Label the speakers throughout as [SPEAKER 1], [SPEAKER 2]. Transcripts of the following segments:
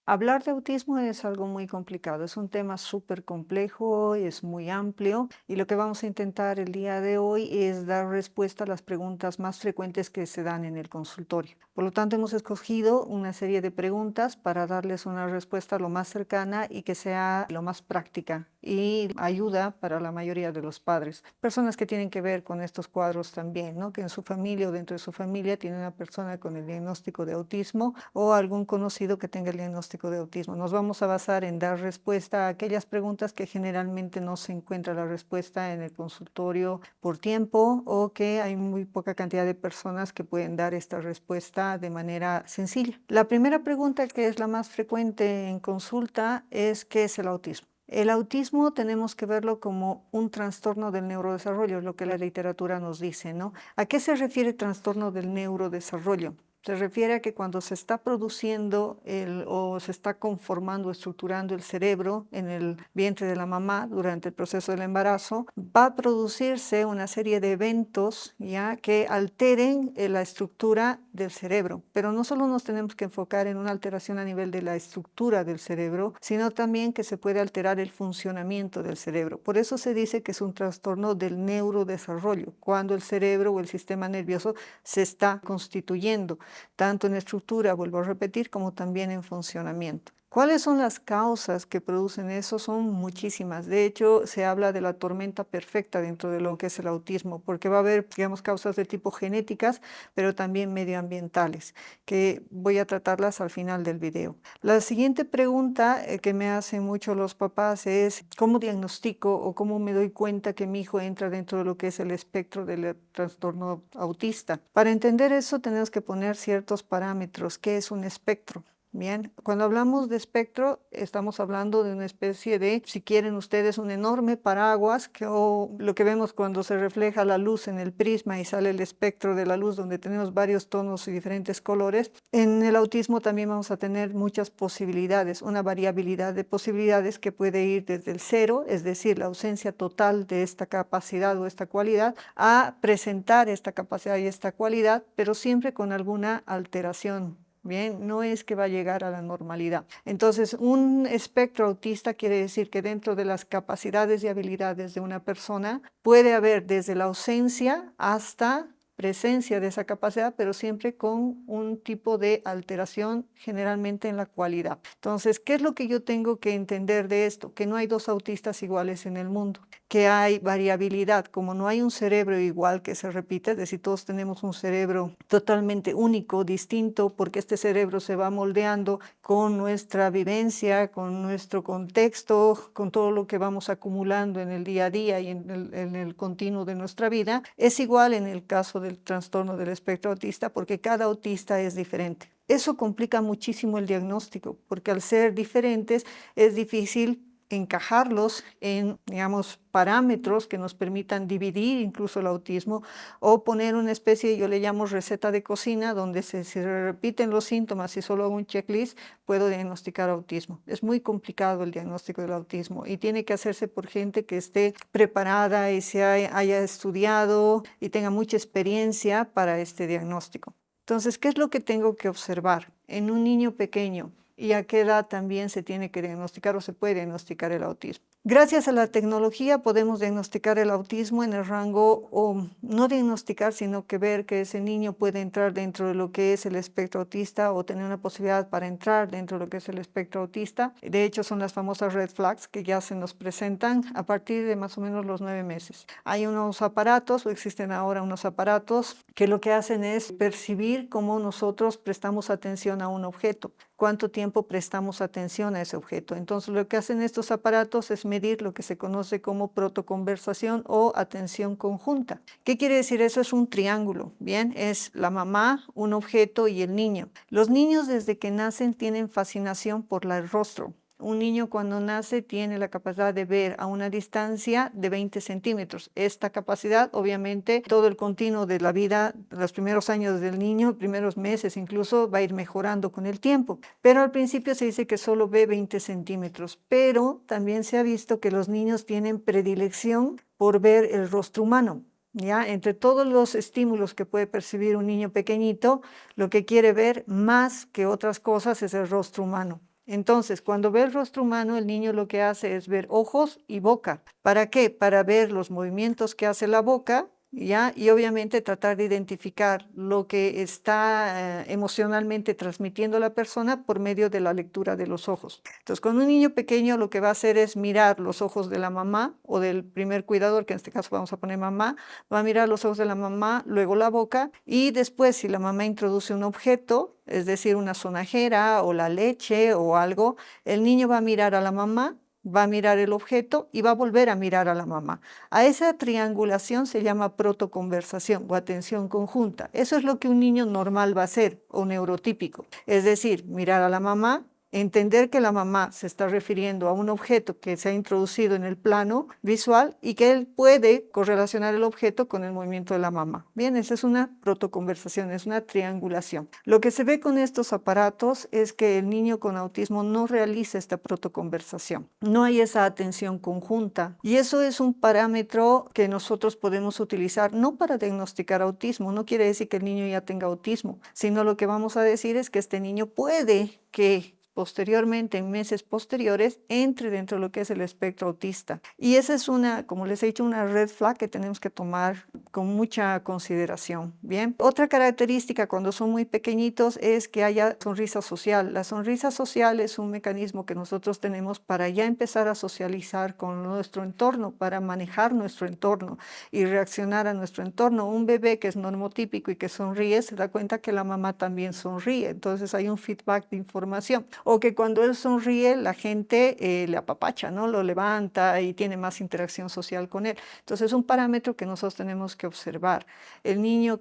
[SPEAKER 1] Hablar de autismo es algo muy complicado, es un tema súper complejo, es muy amplio y lo que vamos a intentar el día de hoy es dar respuesta a las preguntas más frecuentes que se dan en el consultorio. Por lo tanto, hemos escogido una serie de preguntas para darles una respuesta lo más cercana y que sea lo más práctica y ayuda para la mayoría de los padres. Personas que tienen que ver con estos cuadros también, ¿no? Que en su familia o dentro de su familia tiene una persona con el diagnóstico de autismo o algún conocido que tenga el diagnóstico de autismo. Nos vamos a basar en dar respuesta a aquellas preguntas que generalmente no se encuentra la respuesta en el consultorio por tiempo o que hay muy poca cantidad de personas que pueden dar esta respuesta de manera sencilla. La primera pregunta, que es la más frecuente en consulta, es ¿qué es el autismo? El autismo tenemos que verlo como un trastorno del neurodesarrollo, es lo que la literatura nos dice, ¿no? ¿A qué se refiere trastorno del neurodesarrollo? Se refiere a que cuando se está produciendo o se está conformando, estructurando el cerebro en el vientre de la mamá durante el proceso del embarazo, va a producirse una serie de eventos ya que alteren la estructura del cerebro. Pero no solo nos tenemos que enfocar en una alteración a nivel de la estructura del cerebro, sino también que se puede alterar el funcionamiento del cerebro. Por eso se dice que es un trastorno del neurodesarrollo, cuando el cerebro o el sistema nervioso se está constituyendo tanto en estructura, vuelvo a repetir, como también en funcionamiento. ¿Cuáles son las causas que producen eso? Son muchísimas. De hecho, se habla de la tormenta perfecta dentro de lo que es el autismo, porque va a haber, digamos, causas de tipo genéticas, pero también medioambientales, que voy a tratarlas al final del video. La siguiente pregunta que me hacen mucho los papás es, ¿cómo diagnostico o cómo me doy cuenta que mi hijo entra dentro de lo que es el espectro del trastorno autista? Para entender eso tenemos que poner ciertos parámetros. ¿Qué es un espectro? Bien, cuando hablamos de espectro, estamos hablando de una especie de, si quieren ustedes, un enorme paraguas, o lo que vemos cuando se refleja la luz en el prisma y sale el espectro de la luz, donde tenemos varios tonos y diferentes colores. En el autismo también vamos a tener muchas posibilidades, una variabilidad de posibilidades que puede ir desde el cero, es decir, la ausencia total de esta capacidad o esta cualidad, a presentar esta capacidad y esta cualidad, pero siempre con alguna alteración. Bien, no es que va a llegar a la normalidad. Entonces, un espectro autista quiere decir que dentro de las capacidades y habilidades de una persona puede haber desde la ausencia hasta presencia de esa capacidad, pero siempre con un tipo de alteración, generalmente en la cualidad. Entonces, ¿qué es lo que yo tengo que entender de esto? Que no hay dos autistas iguales en el mundo, que hay variabilidad, como no hay un cerebro igual que se repite, es decir, todos tenemos un cerebro totalmente único, distinto, porque este cerebro se va moldeando con nuestra vivencia, con nuestro contexto, con todo lo que vamos acumulando en el día a día y en el continuo de nuestra vida. Es igual en el caso del trastorno del espectro autista, porque cada autista es diferente. Eso complica muchísimo el diagnóstico, porque al ser diferentes es difícil encajarlos en, digamos, parámetros que nos permitan dividir incluso el autismo o poner una especie, yo le llamo receta de cocina, donde se repiten los síntomas y solo hago un checklist, puedo diagnosticar autismo. Es muy complicado el diagnóstico del autismo y tiene que hacerse por gente que esté preparada y haya estudiado y tenga mucha experiencia para este diagnóstico. Entonces, ¿qué es lo que tengo que observar en un niño pequeño? ¿Y a qué edad también se tiene que diagnosticar o se puede diagnosticar el autismo? Gracias a la tecnología podemos diagnosticar el autismo en el rango, o no diagnosticar, sino que ver que ese niño puede entrar dentro de lo que es el espectro autista o tener una posibilidad para entrar dentro de lo que es el espectro autista. De hecho, son las famosas red flags que ya se nos presentan a partir de más o menos los 9 meses. Hay unos aparatos, o existen ahora unos aparatos, que lo que hacen es percibir cómo nosotros prestamos atención a un objeto, cuánto tiempo prestamos atención a ese objeto. Entonces, lo que hacen estos aparatos es medir lo que se conoce como protoconversación o atención conjunta. ¿Qué quiere decir eso? Es un triángulo, ¿bien? Es la mamá, un objeto y el niño. Los niños desde que nacen tienen fascinación por el rostro. Un niño cuando nace tiene la capacidad de ver a una distancia de 20 centímetros. Esta capacidad, obviamente, todo el continuo de la vida, los primeros años del niño, primeros meses incluso, va a ir mejorando con el tiempo. Pero al principio se dice que solo ve 20 centímetros. Pero también se ha visto que los niños tienen predilección por ver el rostro humano. ¿Ya? Entre todos los estímulos que puede percibir un niño pequeñito, lo que quiere ver más que otras cosas es el rostro humano. Entonces, cuando ve el rostro humano, el niño lo que hace es ver ojos y boca. ¿Para qué? Para ver los movimientos que hace la boca, ¿ya? Y obviamente tratar de identificar lo que está emocionalmente transmitiendo la persona por medio de la lectura de los ojos. Entonces, con un niño pequeño lo que va a hacer es mirar los ojos de la mamá o del primer cuidador, que en este caso vamos a poner mamá, va a mirar los ojos de la mamá, luego la boca, y después si la mamá introduce un objeto, es decir, una sonajera o la leche o algo, el niño va a mirar a la mamá, va a mirar el objeto y va a volver a mirar a la mamá. A esa triangulación se llama protoconversación o atención conjunta. Eso es lo que un niño normal va a hacer o neurotípico. Es decir, mirar a la mamá, entender que la mamá se está refiriendo a un objeto que se ha introducido en el plano visual y que él puede correlacionar el objeto con el movimiento de la mamá. Bien, esa es una protoconversación, es una triangulación. Lo que se ve con estos aparatos es que el niño con autismo no realiza esta protoconversación. No hay esa atención conjunta y eso es un parámetro que nosotros podemos utilizar no para diagnosticar autismo, no quiere decir que el niño ya tenga autismo, sino lo que vamos a decir es que este niño puede que posteriormente, en meses posteriores, entre dentro de lo que es el espectro autista. Y esa es una, como les he dicho, una red flag que tenemos que tomar con mucha consideración. Bien, otra característica cuando son muy pequeñitos es que haya sonrisa social. La sonrisa social es un mecanismo que nosotros tenemos para ya empezar a socializar con nuestro entorno, para manejar nuestro entorno y reaccionar a nuestro entorno. Un bebé que es normotípico y que sonríe se da cuenta que la mamá también sonríe, entonces hay un feedback de información. O que cuando él sonríe, la gente le apapacha, ¿no? Lo levanta y tiene más interacción social con él. Entonces, es un parámetro que nosotros tenemos que observar. El niño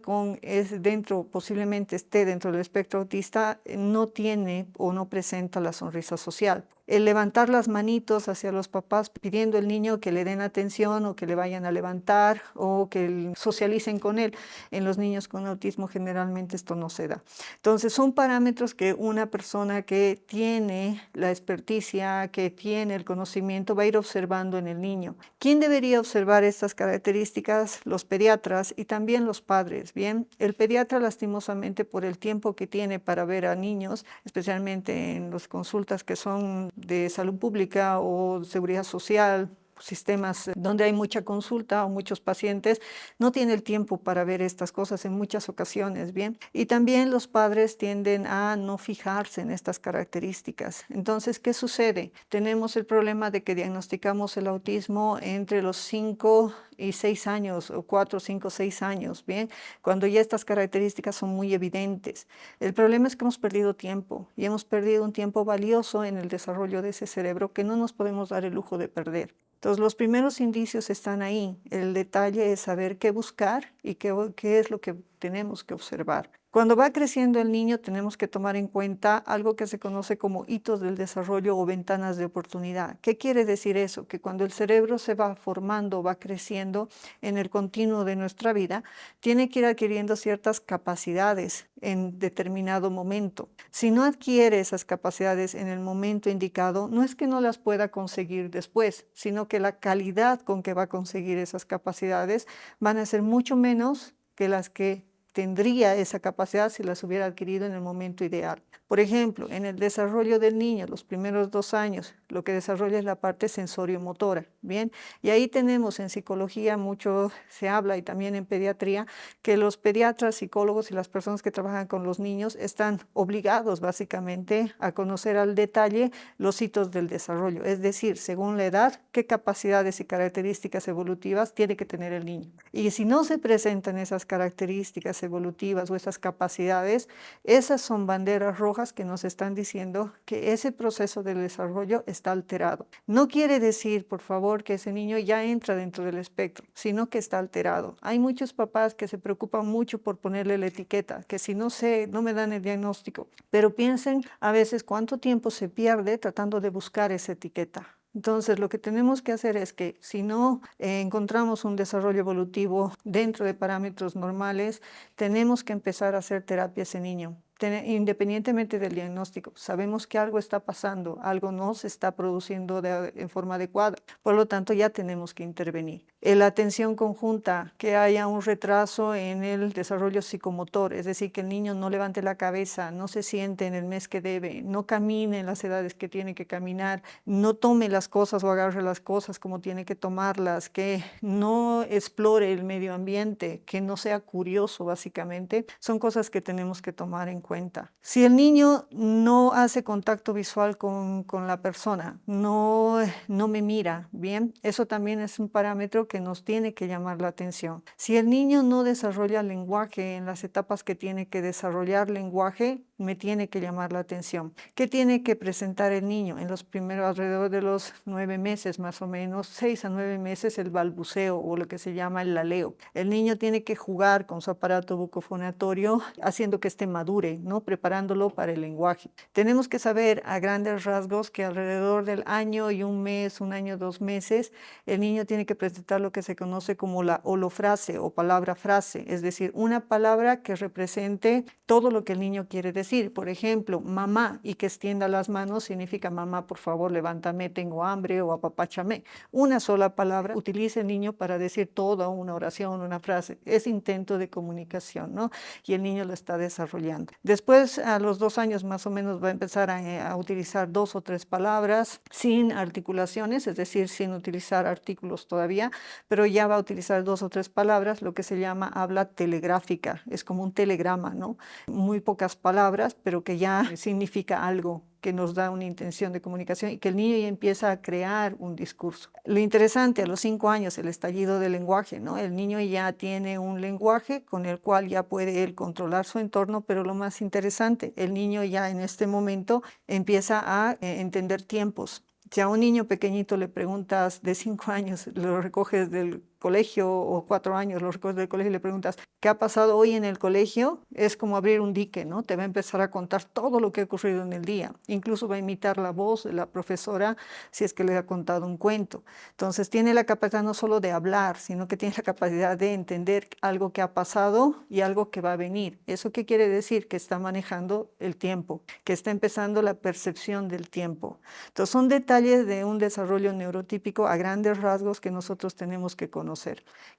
[SPEAKER 1] posiblemente esté dentro del espectro autista, no tiene o no presenta la sonrisa social. El levantar las manitos hacia los papás pidiendo al niño que le den atención o que le vayan a levantar o que socialicen con él. En los niños con autismo generalmente esto no se da. Entonces son parámetros que una persona que tiene la experticia, que tiene el conocimiento, va a ir observando en el niño. ¿Quién debería observar estas características? Los pediatras y también los padres. Bien, el pediatra lastimosamente por el tiempo que tiene para ver a niños, especialmente en las consultas que son de salud pública o seguridad social, sistemas donde hay mucha consulta o muchos pacientes, no tiene el tiempo para ver estas cosas en muchas ocasiones, ¿bien? Y también los padres tienden a no fijarse en estas características. Entonces, ¿qué sucede? Tenemos el problema de que diagnosticamos el autismo entre los 5 y 6 años, o 4, 5, 6 años, ¿bien? Cuando ya estas características son muy evidentes. El problema es que hemos perdido tiempo y hemos perdido un tiempo valioso en el desarrollo de ese cerebro que no nos podemos dar el lujo de perder. Entonces, los primeros indicios están ahí. El detalle es saber qué buscar y qué es lo que tenemos que observar. Cuando va creciendo el niño, tenemos que tomar en cuenta algo que se conoce como hitos del desarrollo o ventanas de oportunidad. ¿Qué quiere decir eso? Que cuando el cerebro se va formando, va creciendo en el continuo de nuestra vida, tiene que ir adquiriendo ciertas capacidades en determinado momento. Si no adquiere esas capacidades en el momento indicado, no es que no las pueda conseguir después, sino que la calidad con que va a conseguir esas capacidades van a ser mucho menos que las que tendría esa capacidad si las hubiera adquirido en el momento ideal. Por ejemplo, en el desarrollo del niño, los primeros 2 años, lo que desarrolla es la parte sensorio-motora, ¿bien? Y ahí tenemos en psicología mucho, se habla y también en pediatría, que los pediatras, psicólogos y las personas que trabajan con los niños están obligados básicamente a conocer al detalle los hitos del desarrollo, es decir, según la edad, qué capacidades y características evolutivas tiene que tener el niño. Y si no se presentan esas características evolutivas o esas capacidades, esas son banderas rojas que nos están diciendo que ese proceso del desarrollo está alterado. No quiere decir, por favor, que ese niño ya entra dentro del espectro, sino que está alterado. Hay muchos papás que se preocupan mucho por ponerle la etiqueta, que si no sé, no me dan el diagnóstico, pero piensen a veces cuánto tiempo se pierde tratando de buscar esa etiqueta. Entonces, lo que tenemos que hacer es que si no encontramos un desarrollo evolutivo dentro de parámetros normales, tenemos que empezar a hacer terapia a ese niño. Independientemente del diagnóstico, sabemos que algo está pasando, algo no se está produciendo en forma adecuada, por lo tanto ya tenemos que intervenir. La atención conjunta, que haya un retraso en el desarrollo psicomotor, es decir, que el niño no levante la cabeza, no se siente en el mes que debe, no camine en las edades que tiene que caminar, no tome las cosas o agarre las cosas como tiene que tomarlas, que no explore el medio ambiente, que no sea curioso básicamente, son cosas que tenemos que tomar en cuenta. Si el niño no hace contacto visual con la persona, no me mira, bien, eso también es un parámetro que nos tiene que llamar la atención. Si el niño no desarrolla lenguaje en las etapas que tiene que desarrollar lenguaje, me tiene que llamar la atención. ¿Qué tiene que presentar el niño? En los primeros, alrededor de los 9 meses más o menos, 6 a 9 meses, el balbuceo o lo que se llama el laleo. El niño tiene que jugar con su aparato bucofonatorio, haciendo que este madure, ¿no? Preparándolo para el lenguaje. Tenemos que saber a grandes rasgos que alrededor del año y un mes, un año, 2 meses, el niño tiene que presentar lo que se conoce como la holofrase o palabra frase, es decir, una palabra que represente todo lo que el niño quiere decir. Por ejemplo, mamá, y que extienda las manos significa mamá, por favor, levántame, tengo hambre, o apapáchame. Una sola palabra utiliza el niño para decir toda una oración, una frase. Es intento de comunicación, ¿no? Y el niño lo está desarrollando. Después, a los 2 años más o menos, va a empezar a utilizar 2 o 3 palabras sin articulaciones, es decir, sin utilizar artículos todavía, pero ya va a utilizar 2 o 3 palabras, lo que se llama habla telegráfica. Es como un telegrama, ¿no? Muy pocas palabras, pero que ya significa algo, que nos da una intención de comunicación y que el niño ya empieza a crear un discurso. Lo interesante, a los 5 años, el estallido del lenguaje, ¿no? El niño ya tiene un lenguaje con el cual ya puede él controlar su entorno, pero lo más interesante, el niño ya en este momento empieza a entender tiempos. Si a un niño pequeñito le preguntas de 5 años, lo recoges del colegio, o 4 años, lo recoges del colegio y le preguntas, ¿qué ha pasado hoy en el colegio? Es como abrir un dique, ¿no? Te va a empezar a contar todo lo que ha ocurrido en el día. Incluso va a imitar la voz de la profesora si es que le ha contado un cuento. Entonces tiene la capacidad no solo de hablar, sino que tiene la capacidad de entender algo que ha pasado y algo que va a venir. ¿Eso qué quiere decir? Que está manejando el tiempo, que está empezando la percepción del tiempo. Entonces son detalles de un desarrollo neurotípico a grandes rasgos que nosotros tenemos que conocer.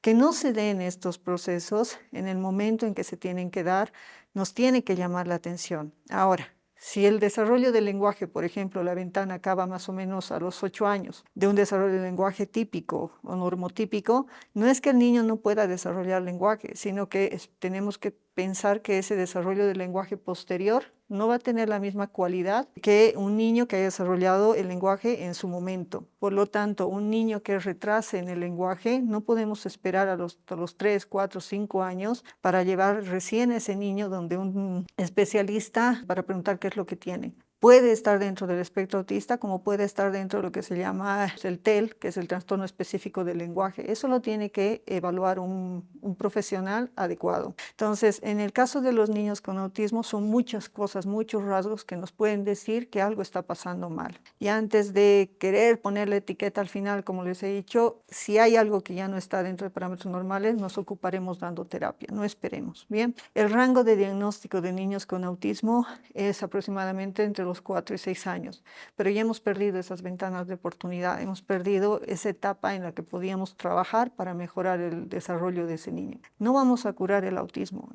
[SPEAKER 1] Que no se den estos procesos en el momento en que se tienen que dar, nos tiene que llamar la atención. Ahora, si el desarrollo del lenguaje, por ejemplo, la ventana acaba más o menos a los 8 años, de un desarrollo del lenguaje típico o normotípico, no es que el niño no pueda desarrollar lenguaje, sino que tenemos que pensar que ese desarrollo del lenguaje posterior no va a tener la misma cualidad que un niño que haya desarrollado el lenguaje en su momento. Por lo tanto, un niño que retrase en el lenguaje, no podemos esperar a los 3, 4, 5 años para llevar recién a ese niño donde un especialista para preguntar qué es lo que tiene. Puede estar dentro del espectro autista, como puede estar dentro de lo que se llama el TEL, que es el trastorno específico del lenguaje. Eso lo tiene que evaluar un profesional adecuado. Entonces, en el caso de los niños con autismo, son muchas cosas, muchos rasgos que nos pueden decir que algo está pasando mal. Y antes de querer poner la etiqueta al final, como les he dicho, si hay algo que ya no está dentro de parámetros normales, nos ocuparemos dando terapia, no esperemos. Bien, el rango de diagnóstico de niños con autismo es aproximadamente entre los 4 y 6 años, pero ya hemos perdido esas ventanas de oportunidad, hemos perdido esa etapa en la que podíamos trabajar para mejorar el desarrollo de ese niño. No vamos a curar el autismo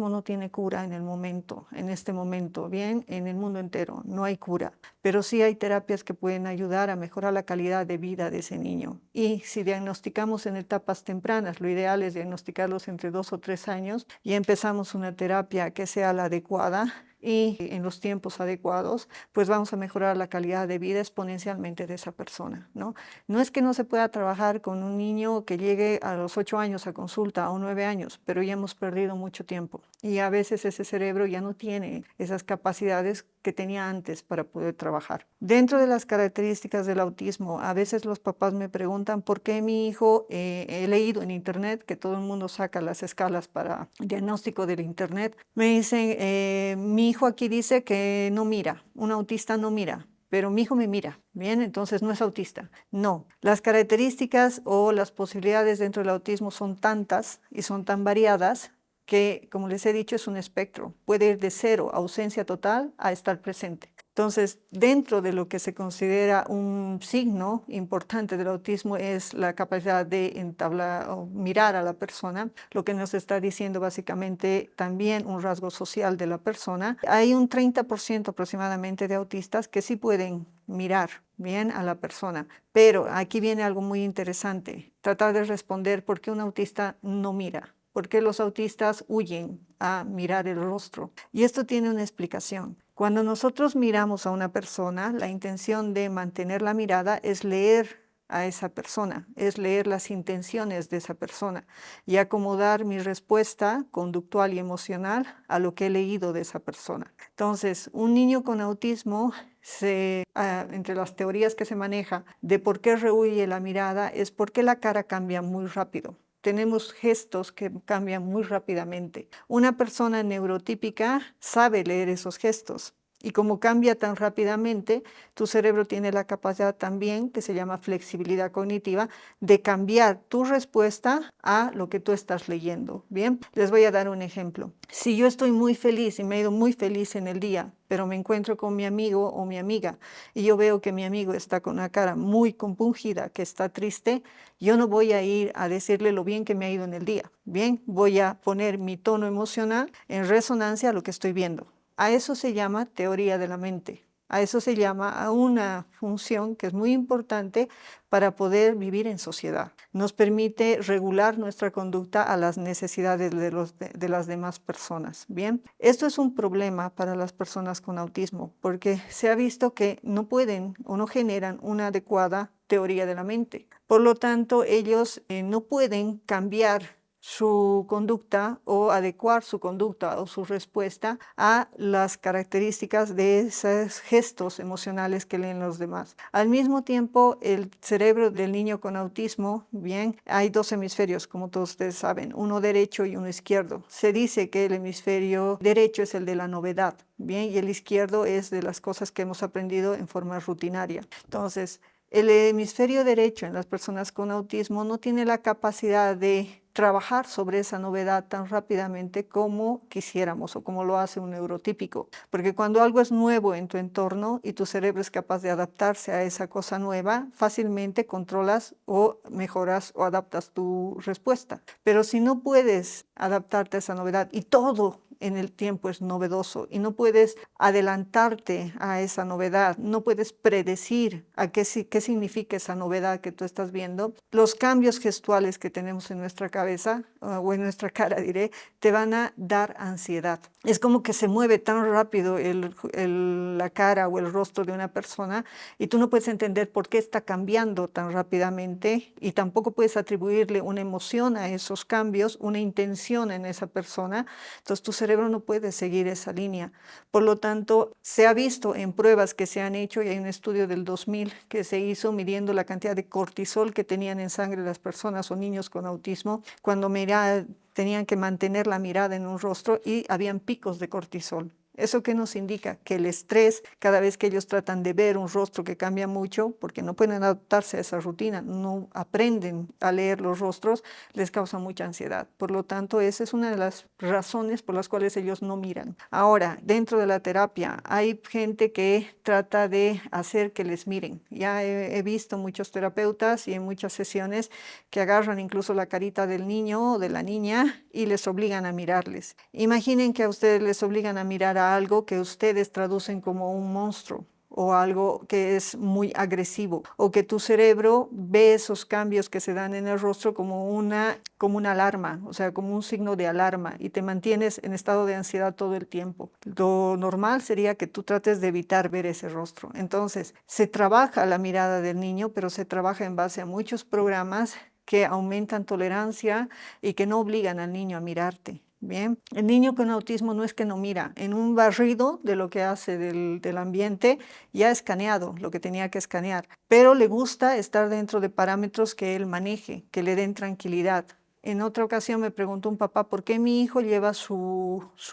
[SPEAKER 1] no tiene cura en el momento, en este momento, bien, en el mundo entero, no hay cura, pero sí hay terapias que pueden ayudar a mejorar la calidad de vida de ese niño. Y si diagnosticamos en etapas tempranas, lo ideal es diagnosticarlos entre 2 o 3 años y empezamos una terapia que sea la adecuada, y en los tiempos adecuados, pues vamos a mejorar la calidad de vida exponencialmente de esa persona, ¿no? No es que no se pueda trabajar con un niño que llegue a los 8 años a consulta o 9 años, pero ya hemos perdido mucho tiempo y a veces ese cerebro ya no tiene esas capacidades que tenía antes para poder trabajar. Dentro de las características del autismo, a veces los papás me preguntan por qué mi hijo, he leído en internet que todo el mundo saca las escalas para diagnóstico del internet, me dicen, mi hijo aquí dice que no mira, un autista no mira, pero mi hijo me mira, bien, entonces no es autista. No, las características o las posibilidades dentro del autismo son tantas y son tan variadas que, como les he dicho, es un espectro. Puede ir de 0, ausencia total, a estar presente. Entonces, dentro de lo que se considera un signo importante del autismo es la capacidad de entablar o mirar a la persona, lo que nos está diciendo básicamente también un rasgo social de la persona. Hay un 30% aproximadamente de autistas que sí pueden mirar bien a la persona, pero aquí viene algo muy interesante, tratar de responder por qué un autista no mira. ¿Por qué los autistas huyen a mirar el rostro? Y esto tiene una explicación. Cuando nosotros miramos a una persona, la intención de mantener la mirada es leer a esa persona, es leer las intenciones de esa persona y acomodar mi respuesta conductual y emocional a lo que he leído de esa persona. Entonces, un niño con autismo, entre las teorías que se maneja de por qué rehuye la mirada, es porque la cara cambia muy rápido. Tenemos gestos que cambian muy rápidamente. Una persona neurotípica sabe leer esos gestos. Y como cambia tan rápidamente, tu cerebro tiene la capacidad también, que se llama flexibilidad cognitiva, de cambiar tu respuesta a lo que tú estás leyendo. Bien, les voy a dar un ejemplo. Si yo estoy muy feliz y me he ido muy feliz en el día, pero me encuentro con mi amigo o mi amiga y yo veo que mi amigo está con una cara muy compungida, que está triste, yo no voy a ir a decirle lo bien que me ha ido en el día. Bien, voy a poner mi tono emocional en resonancia a lo que estoy viendo. A eso se llama teoría de la mente. A eso se llama a una función que es muy importante para poder vivir en sociedad. Nos permite regular nuestra conducta a las necesidades de las demás personas. Bien, esto es un problema para las personas con autismo porque se ha visto que no pueden o no generan una adecuada teoría de la mente. Por lo tanto, ellos no pueden cambiar su conducta o adecuar su conducta o su respuesta a las características de esos gestos emocionales que leen los demás. Al mismo tiempo, el cerebro del niño con autismo, bien, hay dos hemisferios, como todos ustedes saben, uno derecho y uno izquierdo. Se dice que el hemisferio derecho es el de la novedad, bien, y el izquierdo es de las cosas que hemos aprendido en forma rutinaria. Entonces, el hemisferio derecho en las personas con autismo no tiene la capacidad de trabajar sobre esa novedad tan rápidamente como quisiéramos o como lo hace un neurotípico. Porque cuando algo es nuevo en tu entorno y tu cerebro es capaz de adaptarse a esa cosa nueva, fácilmente controlas o mejoras o adaptas tu respuesta. Pero si no puedes adaptarte a esa novedad y todo en el tiempo es novedoso y no puedes adelantarte a esa novedad, no puedes predecir a qué significa esa novedad que tú estás viendo, los cambios gestuales que tenemos en nuestra cabeza o en nuestra cara, diré, te van a dar ansiedad. Es como que se mueve tan rápido la cara o el rostro de una persona y tú no puedes entender por qué está cambiando tan rápidamente y tampoco puedes atribuirle una emoción a esos cambios, una intención en esa persona. Entonces tu cerebro no puede seguir esa línea. Por lo tanto, se ha visto en pruebas que se han hecho, y hay un estudio del 2000 que se hizo midiendo la cantidad de cortisol que tenían en sangre las personas o niños con autismo cuando tenían que mantener la mirada en un rostro y habían picos de cortisol. ¿Eso qué nos indica? Que el estrés, cada vez que ellos tratan de ver un rostro que cambia mucho, porque no pueden adaptarse a esa rutina, no aprenden a leer los rostros, les causa mucha ansiedad. Por lo tanto, esa es una de las razones por las cuales ellos no miran. Ahora, dentro de la terapia, hay gente que trata de hacer que les miren. Ya he visto muchos terapeutas y en muchas sesiones que agarran incluso la carita del niño o de la niña y les obligan a mirarles. Imaginen que a ustedes les obligan a mirar a algo que ustedes traducen como un monstruo o algo que es muy agresivo, o que tu cerebro ve esos cambios que se dan en el rostro como una alarma, o sea, como un signo de alarma, y te mantienes en estado de ansiedad todo el tiempo. Lo normal sería que tú trates de evitar ver ese rostro. Entonces, se trabaja la mirada del niño, pero se trabaja en base a muchos programas que aumentan tolerancia y que no obligan al niño a mirarte. Bien, el niño con autismo no es que no mira, en un barrido de lo que hace del ambiente ya ha escaneado lo que tenía que escanear, pero le gusta estar dentro de parámetros que él maneje, que le den tranquilidad. En otra ocasión me preguntó un papá por qué mi hijo lleva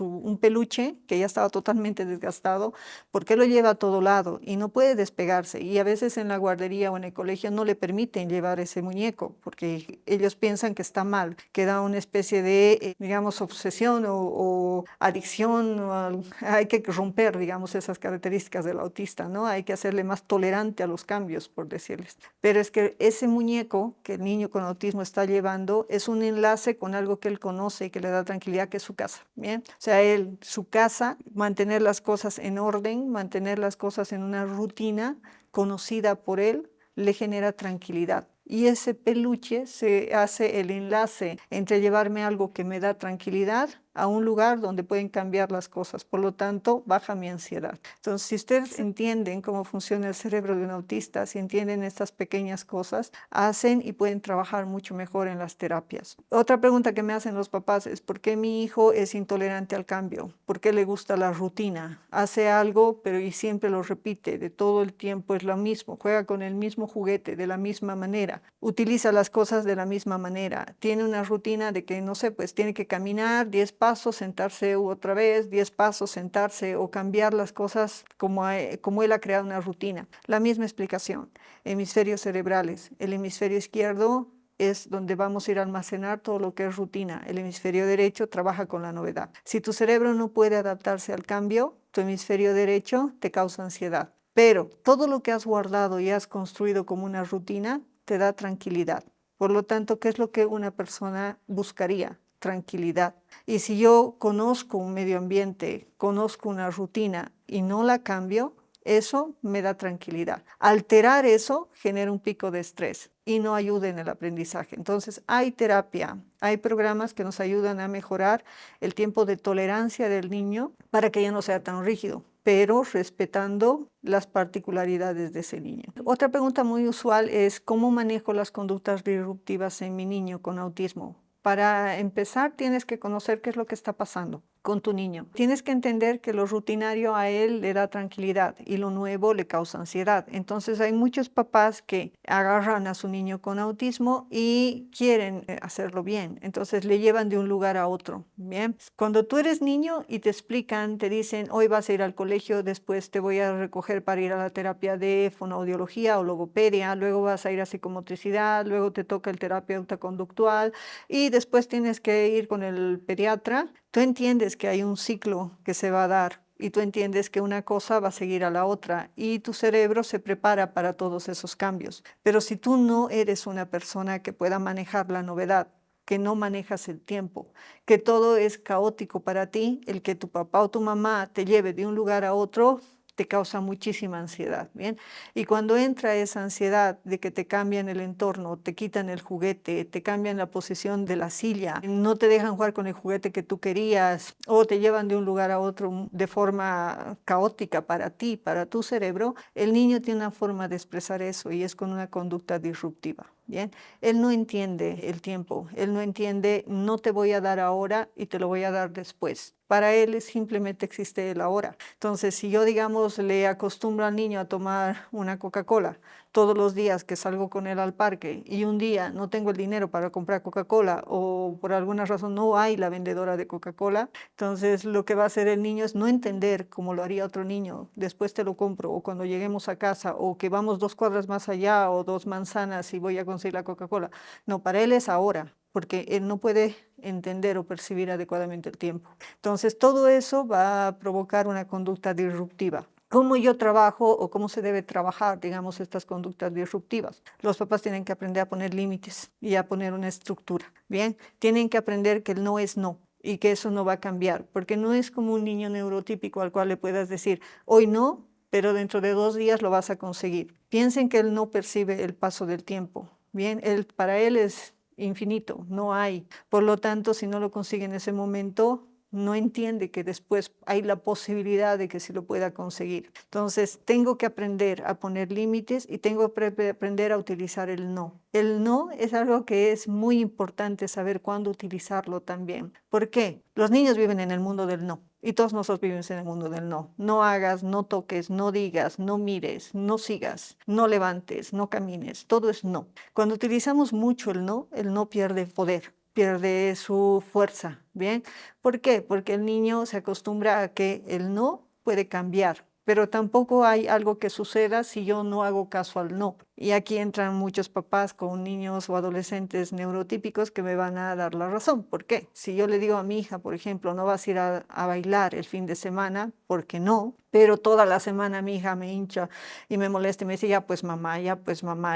[SPEAKER 1] un peluche que ya estaba totalmente desgastado, por qué lo lleva a todo lado y no puede despegarse. Y a veces en la guardería o en el colegio no le permiten llevar ese muñeco porque ellos piensan que está mal, que da una especie de, digamos, obsesión o adicción. Hay que romper, digamos, esas características del autista, ¿no? Hay que hacerle más tolerante a los cambios, por decirles. Pero es que ese muñeco que el niño con autismo está llevando es un enlace con algo que él conoce y que le da tranquilidad, que es su casa, ¿bien? O sea, él, su casa, mantener las cosas en orden, mantener las cosas en una rutina conocida por él, le genera tranquilidad. Y ese peluche se hace el enlace entre llevarme algo que me da tranquilidad a un lugar donde pueden cambiar las cosas. Por lo tanto, baja mi ansiedad. Entonces, si ustedes entienden cómo funciona el cerebro de un autista, si entienden estas pequeñas cosas, hacen y pueden trabajar mucho mejor en las terapias. Otra pregunta que me hacen los papás es: ¿por qué mi hijo es intolerante al cambio? ¿Por qué le gusta la rutina? Hace algo, pero y siempre lo repite, de todo el tiempo es lo mismo, juega con el mismo juguete de la misma manera, utiliza las cosas de la misma manera, tiene una rutina de que, no sé, pues tiene que caminar 10 pasos, sentarse otra vez, 10 pasos, sentarse, o cambiar las cosas como él ha creado una rutina. La misma explicación. Hemisferios cerebrales. El hemisferio izquierdo es donde vamos a ir a almacenar todo lo que es rutina. El hemisferio derecho trabaja con la novedad. Si tu cerebro no puede adaptarse al cambio, tu hemisferio derecho te causa ansiedad. Pero todo lo que has guardado y has construido como una rutina te da tranquilidad. Por lo tanto, ¿qué es lo que una persona buscaría? Tranquilidad. Y si yo conozco un medio ambiente, conozco una rutina y no la cambio, eso me da tranquilidad. Alterar eso genera un pico de estrés y no ayuda en el aprendizaje. Entonces, hay terapia, hay programas que nos ayudan a mejorar el tiempo de tolerancia del niño para que ya no sea tan rígido, pero respetando las particularidades de ese niño. Otra pregunta muy usual es: ¿cómo manejo las conductas disruptivas en mi niño con autismo? Para empezar, tienes que conocer qué es lo que está pasando con tu niño. Tienes que entender que lo rutinario a él le da tranquilidad y lo nuevo le causa ansiedad. Entonces hay muchos papás que agarran a su niño con autismo y quieren hacerlo bien. Entonces le llevan de un lugar a otro. Bien. Cuando tú eres niño y te explican, te dicen: hoy vas a ir al colegio, después te voy a recoger para ir a la terapia de fonoaudiología o logopedia, luego vas a ir a psicomotricidad, luego te toca el terapeuta conductual y después tienes que ir con el pediatra. Tú entiendes que hay un ciclo que se va a dar y tú entiendes que una cosa va a seguir a la otra y tu cerebro se prepara para todos esos cambios. Pero si tú no eres una persona que pueda manejar la novedad, que no manejas el tiempo, que todo es caótico para ti, el que tu papá o tu mamá te lleve de un lugar a otro te causa muchísima ansiedad, ¿bien? Y cuando entra esa ansiedad de que te cambian el entorno, te quitan el juguete, te cambian la posición de la silla, no te dejan jugar con el juguete que tú querías, o te llevan de un lugar a otro de forma caótica para ti, para tu cerebro, el niño tiene una forma de expresar eso y es con una conducta disruptiva. Bien, él no entiende el tiempo, él no entiende: no te voy a dar ahora y te lo voy a dar después. Para él simplemente existe el ahora. Entonces, si yo, digamos, le acostumbro al niño a tomar una Coca-Cola todos los días que salgo con él al parque y un día no tengo el dinero para comprar Coca-Cola o por alguna razón no hay la vendedora de Coca-Cola, entonces lo que va a hacer el niño es no entender como lo haría otro niño: después te lo compro, o cuando lleguemos a casa, o que vamos 2 cuadras más allá o 2 manzanas y voy a conseguir la Coca-Cola. No, para él es ahora, porque él no puede entender o percibir adecuadamente el tiempo. Entonces, todo eso va a provocar una conducta disruptiva. ¿Cómo yo trabajo o cómo se debe trabajar, digamos, estas conductas disruptivas? Los papás tienen que aprender a poner límites y a poner una estructura, ¿bien? Tienen que aprender que el no es no y que eso no va a cambiar, porque no es como un niño neurotípico al cual le puedas decir: hoy no, pero dentro de 2 días lo vas a conseguir. Piensen que él no percibe el paso del tiempo, ¿bien? Para él es infinito, no hay. Por lo tanto, si no lo consigue en ese momento, no entiende que después hay la posibilidad de que sí lo pueda conseguir. Entonces, tengo que aprender a poner límites y tengo que aprender a utilizar el no. El no es algo que es muy importante saber cuándo utilizarlo también. ¿Por qué? Los niños viven en el mundo del no. Y todos nosotros vivimos en el mundo del no. No hagas, no toques, no digas, no mires, no sigas, no levantes, no camines. Todo es no. Cuando utilizamos mucho el no pierde poder. pierde su fuerza, ¿bien? ¿Por qué? Porque el niño se acostumbra a que el no puede cambiar, pero tampoco hay algo que suceda si yo no hago caso al no. Y aquí entran muchos papás con niños o adolescentes neurotípicos que me van a dar la razón. ¿Por qué? Si yo le digo a mi hija, por ejemplo, no vas a ir a bailar el fin de semana, porque no, pero toda la semana mi hija me hincha y me molesta y me dice, ya pues mamá,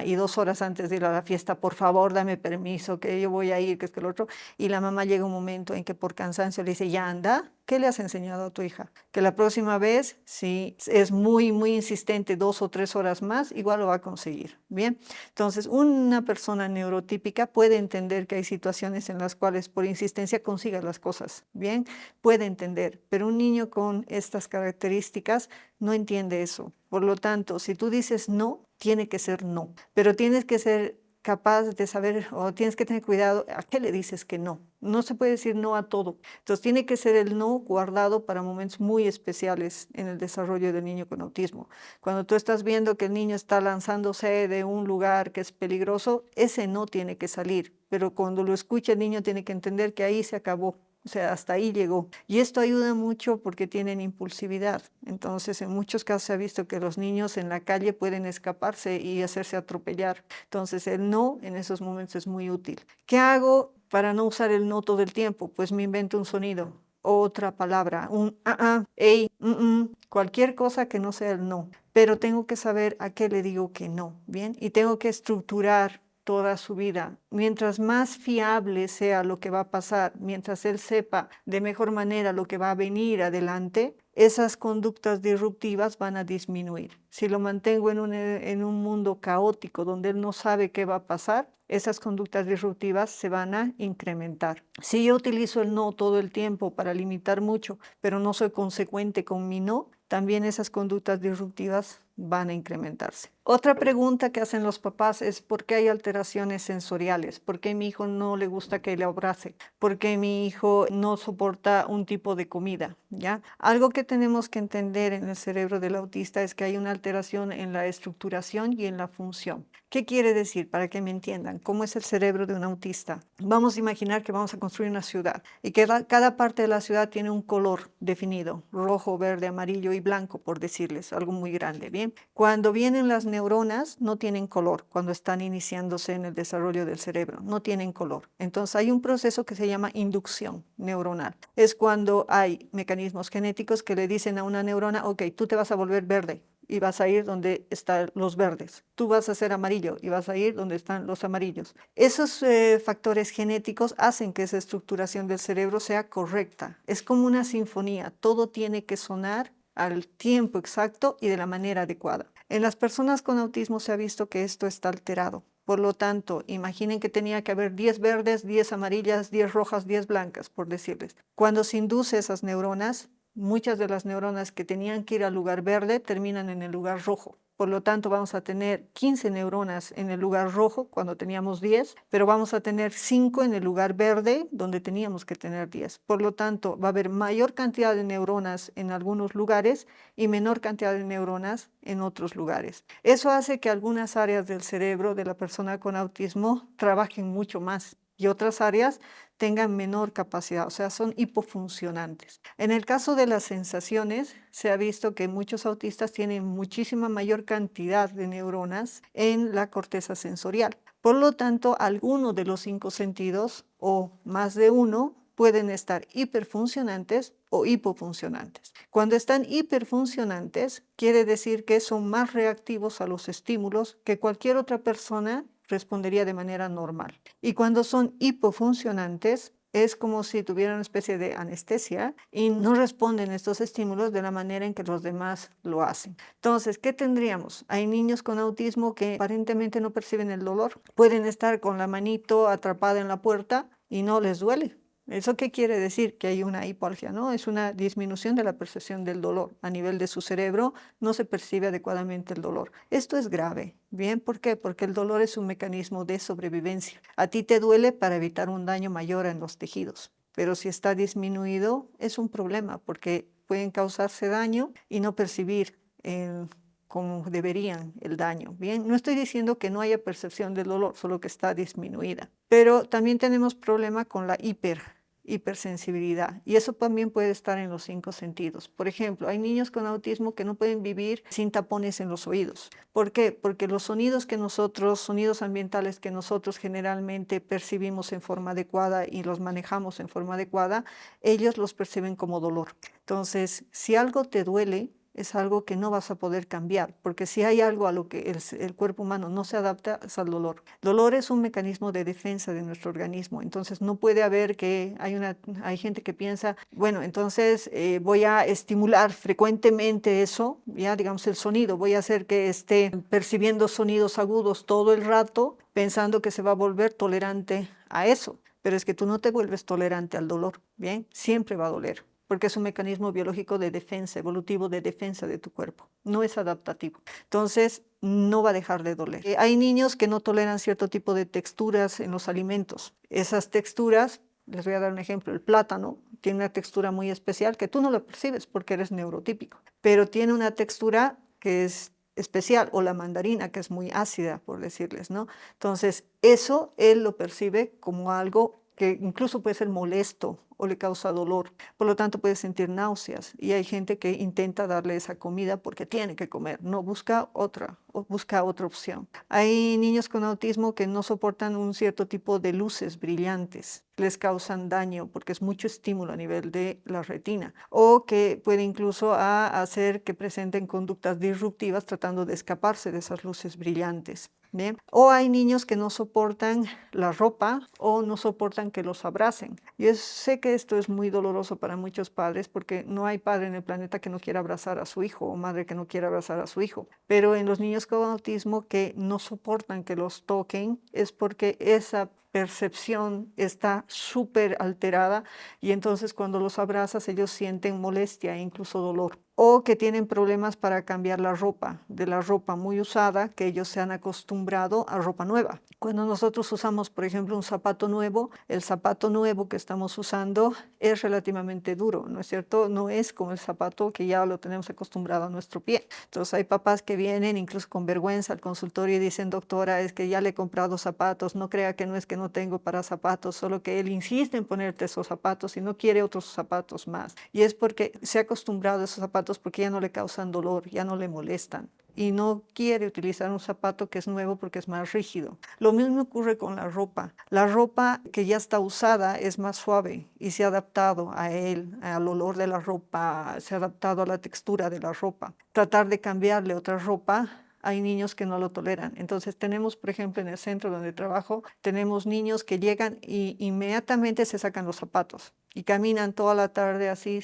[SPEAKER 1] y 2 horas antes de ir a la fiesta, por favor, dame permiso, que yo voy a ir, que es que el otro. Y la mamá llega un momento en que por cansancio le dice, ya anda, ¿qué le has enseñado a tu hija? Que la próxima vez, si es muy, muy insistente, 2 o 3 horas más, igual lo va a conseguir. Bien, entonces una persona neurotípica puede entender que hay situaciones en las cuales por insistencia consiga las cosas. Bien, puede entender, pero un niño con estas características no entiende eso. Por lo tanto, si tú dices no, tiene que ser no, pero tienes que ser capaz de saber o tienes que tener cuidado a qué le dices que no. No se puede decir no a todo. Entonces tiene que ser el no guardado para momentos muy especiales en el desarrollo del niño con autismo. Cuando tú estás viendo que el niño está lanzándose de un lugar que es peligroso, ese no tiene que salir. Pero cuando lo escucha el niño tiene que entender que ahí se acabó. O sea, hasta ahí llegó. Y esto ayuda mucho porque tienen impulsividad. Entonces, en muchos casos se ha visto que los niños en la calle pueden escaparse y hacerse atropellar. Entonces, el no en esos momentos es muy útil. ¿Qué hago para no usar el no todo el tiempo? Pues me invento un sonido, otra palabra, un ey, cualquier cosa que no sea el no. Pero tengo que saber a qué le digo que no, ¿bien? Y tengo que estructurar toda su vida. Mientras más fiable sea lo que va a pasar, mientras él sepa de mejor manera lo que va a venir adelante, esas conductas disruptivas van a disminuir. Si lo mantengo en un mundo caótico donde él no sabe qué va a pasar, esas conductas disruptivas se van a incrementar. Si yo utilizo el no todo el tiempo para limitar mucho, pero no soy consecuente con mi no, también esas conductas disruptivas van a incrementarse. Otra pregunta que hacen los papás es ¿por qué hay alteraciones sensoriales? ¿Por qué mi hijo no le gusta que le abrace? ¿Por qué mi hijo no soporta un tipo de comida? ¿Ya? Algo que tenemos que entender en el cerebro del autista es que hay una alteración en la estructuración y en la función. ¿Qué quiere decir? Para que me entiendan, ¿cómo es el cerebro de un autista? Vamos a imaginar que vamos a construir una ciudad y que cada parte de la ciudad tiene un color definido, rojo, verde, amarillo y blanco, por decirles, algo muy grande, ¿bien? Cuando vienen las neuronas, no tienen color, cuando están iniciándose en el desarrollo del cerebro, no tienen color. Entonces hay un proceso que se llama inducción neuronal. Es cuando hay mecanismos genéticos que le dicen a una neurona, ok, tú te vas a volver verde y vas a ir donde están los verdes. Tú vas a ser amarillo y vas a ir donde están los amarillos. Esos factores genéticos hacen que esa estructuración del cerebro sea correcta. Es como una sinfonía, todo tiene que sonar al tiempo exacto y de la manera adecuada. En las personas con autismo se ha visto que esto está alterado. Por lo tanto, imaginen que tenía que haber 10 verdes, 10 amarillas, 10 rojas, 10 blancas, por decirles. Cuando se induce esas neuronas, muchas de las neuronas que tenían que ir al lugar verde terminan en el lugar rojo. Por lo tanto, vamos a tener 15 neuronas en el lugar rojo cuando teníamos 10, pero vamos a tener 5 en el lugar verde donde teníamos que tener 10. Por lo tanto, va a haber mayor cantidad de neuronas en algunos lugares y menor cantidad de neuronas en otros lugares. Eso hace que algunas áreas del cerebro de la persona con autismo trabajen mucho más y otras áreas tengan menor capacidad, o sea, son hipofuncionantes. En el caso de las sensaciones, se ha visto que muchos autistas tienen muchísima mayor cantidad de neuronas en la corteza sensorial. Por lo tanto, alguno de los 5 sentidos o más de uno pueden estar hiperfuncionantes o hipofuncionantes. Cuando están hiperfuncionantes, quiere decir que son más reactivos a los estímulos que cualquier otra persona respondería de manera normal. Y cuando son hipofuncionantes, es como si tuvieran una especie de anestesia y no responden a estos estímulos de la manera en que los demás lo hacen. Entonces, ¿qué tendríamos? Hay niños con autismo que aparentemente no perciben el dolor. Pueden estar con la manito atrapada en la puerta y no les duele. ¿Eso qué quiere decir? Que hay una hipoalgia, ¿no? Es una disminución de la percepción del dolor. A nivel de su cerebro no se percibe adecuadamente el dolor. Esto es grave. ¿Bien? ¿Por qué? Porque el dolor es un mecanismo de sobrevivencia. A ti te duele para evitar un daño mayor en los tejidos, pero si está disminuido es un problema porque pueden causarse daño y no percibir como deberían el daño. Bien, no estoy diciendo que no haya percepción del dolor, solo que está disminuida. Pero también tenemos problema con la hipersensibilidad, y eso también puede estar en los 5 sentidos. Por ejemplo, hay niños con autismo que no pueden vivir sin tapones en los oídos. ¿Por qué? Porque los sonidos ambientales que nosotros generalmente percibimos en forma adecuada y los manejamos en forma adecuada, ellos los perciben como dolor. Entonces, si algo te duele, es algo que no vas a poder cambiar, porque si hay algo a lo que el cuerpo humano no se adapta, es al dolor. Dolor es un mecanismo de defensa de nuestro organismo, entonces no puede haber que hay gente que piensa, bueno, entonces voy a estimular frecuentemente eso, ya digamos el sonido, voy a hacer que esté percibiendo sonidos agudos todo el rato, pensando que se va a volver tolerante a eso, pero es que tú no te vuelves tolerante al dolor, ¿bien? Siempre va a doler, porque es un mecanismo biológico de defensa, evolutivo de defensa de tu cuerpo, no es adaptativo. Entonces, no va a dejar de doler. Hay niños que no toleran cierto tipo de texturas en los alimentos. Esas texturas, les voy a dar un ejemplo, el plátano tiene una textura muy especial que tú no lo percibes porque eres neurotípico, pero tiene una textura que es especial, o la mandarina, que es muy ácida, por decirles, ¿no? Entonces, eso él lo percibe como algo que incluso puede ser molesto o le causa dolor. Por lo tanto, puede sentir náuseas, y hay gente que intenta darle esa comida porque tiene que comer, no busca otra, o busca otra opción. Hay niños con autismo que no soportan un cierto tipo de luces brillantes, les causan daño porque es mucho estímulo a nivel de la retina, o que puede incluso hacer que presenten conductas disruptivas tratando de escaparse de esas luces brillantes. Bien. O hay niños que no soportan la ropa o no soportan que los abracen. Yo sé que esto es muy doloroso para muchos padres, porque no hay padre en el planeta que no quiera abrazar a su hijo, o madre que no quiera abrazar a su hijo. Pero en los niños con autismo que no soportan que los toquen, es porque esa percepción está súper alterada, y entonces cuando los abrazas ellos sienten molestia e incluso dolor. O que tienen problemas para cambiar la ropa, de la ropa muy usada, que ellos se han acostumbrado a ropa nueva. Cuando nosotros usamos, por ejemplo, un zapato nuevo, el zapato nuevo que estamos usando es relativamente duro, ¿no es cierto? No es como el zapato que ya lo tenemos acostumbrado a nuestro pie. Entonces hay papás que vienen incluso con vergüenza al consultorio y dicen, doctora, es que ya le he comprado zapatos, no crea que no es que no tengo para zapatos, solo que él insiste en ponerte esos zapatos y no quiere otros zapatos más. Y es porque se ha acostumbrado a esos zapatos, porque ya no le causan dolor, ya no le molestan, y no quiere utilizar un zapato que es nuevo porque es más rígido. Lo mismo ocurre con la ropa. La ropa que ya está usada es más suave y se ha adaptado a él, al olor de la ropa, se ha adaptado a la textura de la ropa. Tratar de cambiarle otra ropa, hay niños que no lo toleran. Entonces tenemos, por ejemplo, en el centro donde trabajo, tenemos niños que llegan y inmediatamente se sacan los zapatos y caminan toda la tarde así,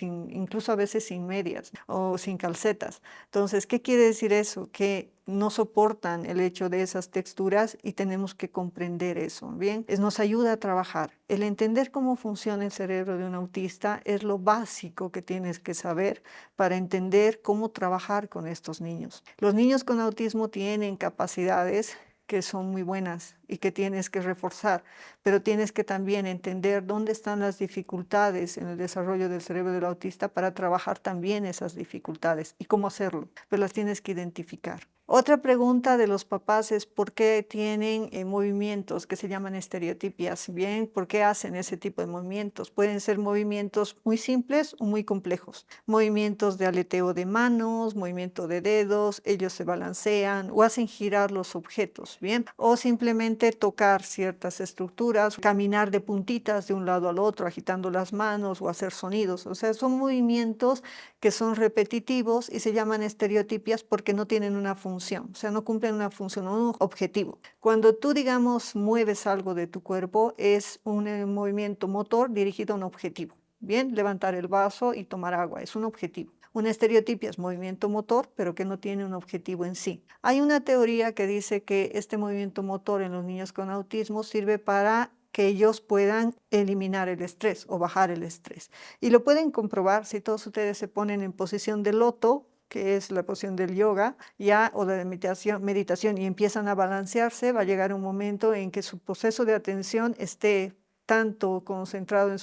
[SPEAKER 1] incluso a veces sin medias o sin calcetas. Entonces, ¿qué quiere decir eso? Que no soportan el hecho de esas texturas, y tenemos que comprender eso, ¿bien? Nos ayuda a trabajar. El entender cómo funciona el cerebro de un autista es lo básico que tienes que saber para entender cómo trabajar con estos niños. Los niños con autismo tienen capacidades que son muy buenas y que tienes que reforzar, pero tienes que también entender dónde están las dificultades en el desarrollo del cerebro del autista para trabajar también esas dificultades y cómo hacerlo, pero las tienes que identificar. Otra pregunta de los papás es por qué tienen movimientos que se llaman estereotipias. Bien, ¿por qué hacen ese tipo de movimientos? Pueden ser movimientos muy simples o muy complejos. Movimientos de aleteo de manos, movimiento de dedos, ellos se balancean o hacen girar los objetos, ¿bien? O simplemente tocar ciertas estructuras, caminar de puntitas de un lado al otro, agitando las manos, o hacer sonidos. O sea, son movimientos que son repetitivos y se llaman estereotipias porque no tienen una función, o sea, no cumplen una función, un objetivo. Cuando tú, digamos, mueves algo de tu cuerpo, es un movimiento motor dirigido a un objetivo. Bien, levantar el vaso y tomar agua es un objetivo. Una estereotipia es movimiento motor, pero que no tiene un objetivo en sí. Hay una teoría que dice que este movimiento motor en los niños con autismo sirve para que ellos puedan eliminar el estrés o bajar el estrés. Y lo pueden comprobar si todos ustedes se ponen en posición de loto, que es la posición del yoga, ya, o de meditación, y empiezan a balancearse, va a llegar un momento en que su proceso de atención esté tanto concentrado en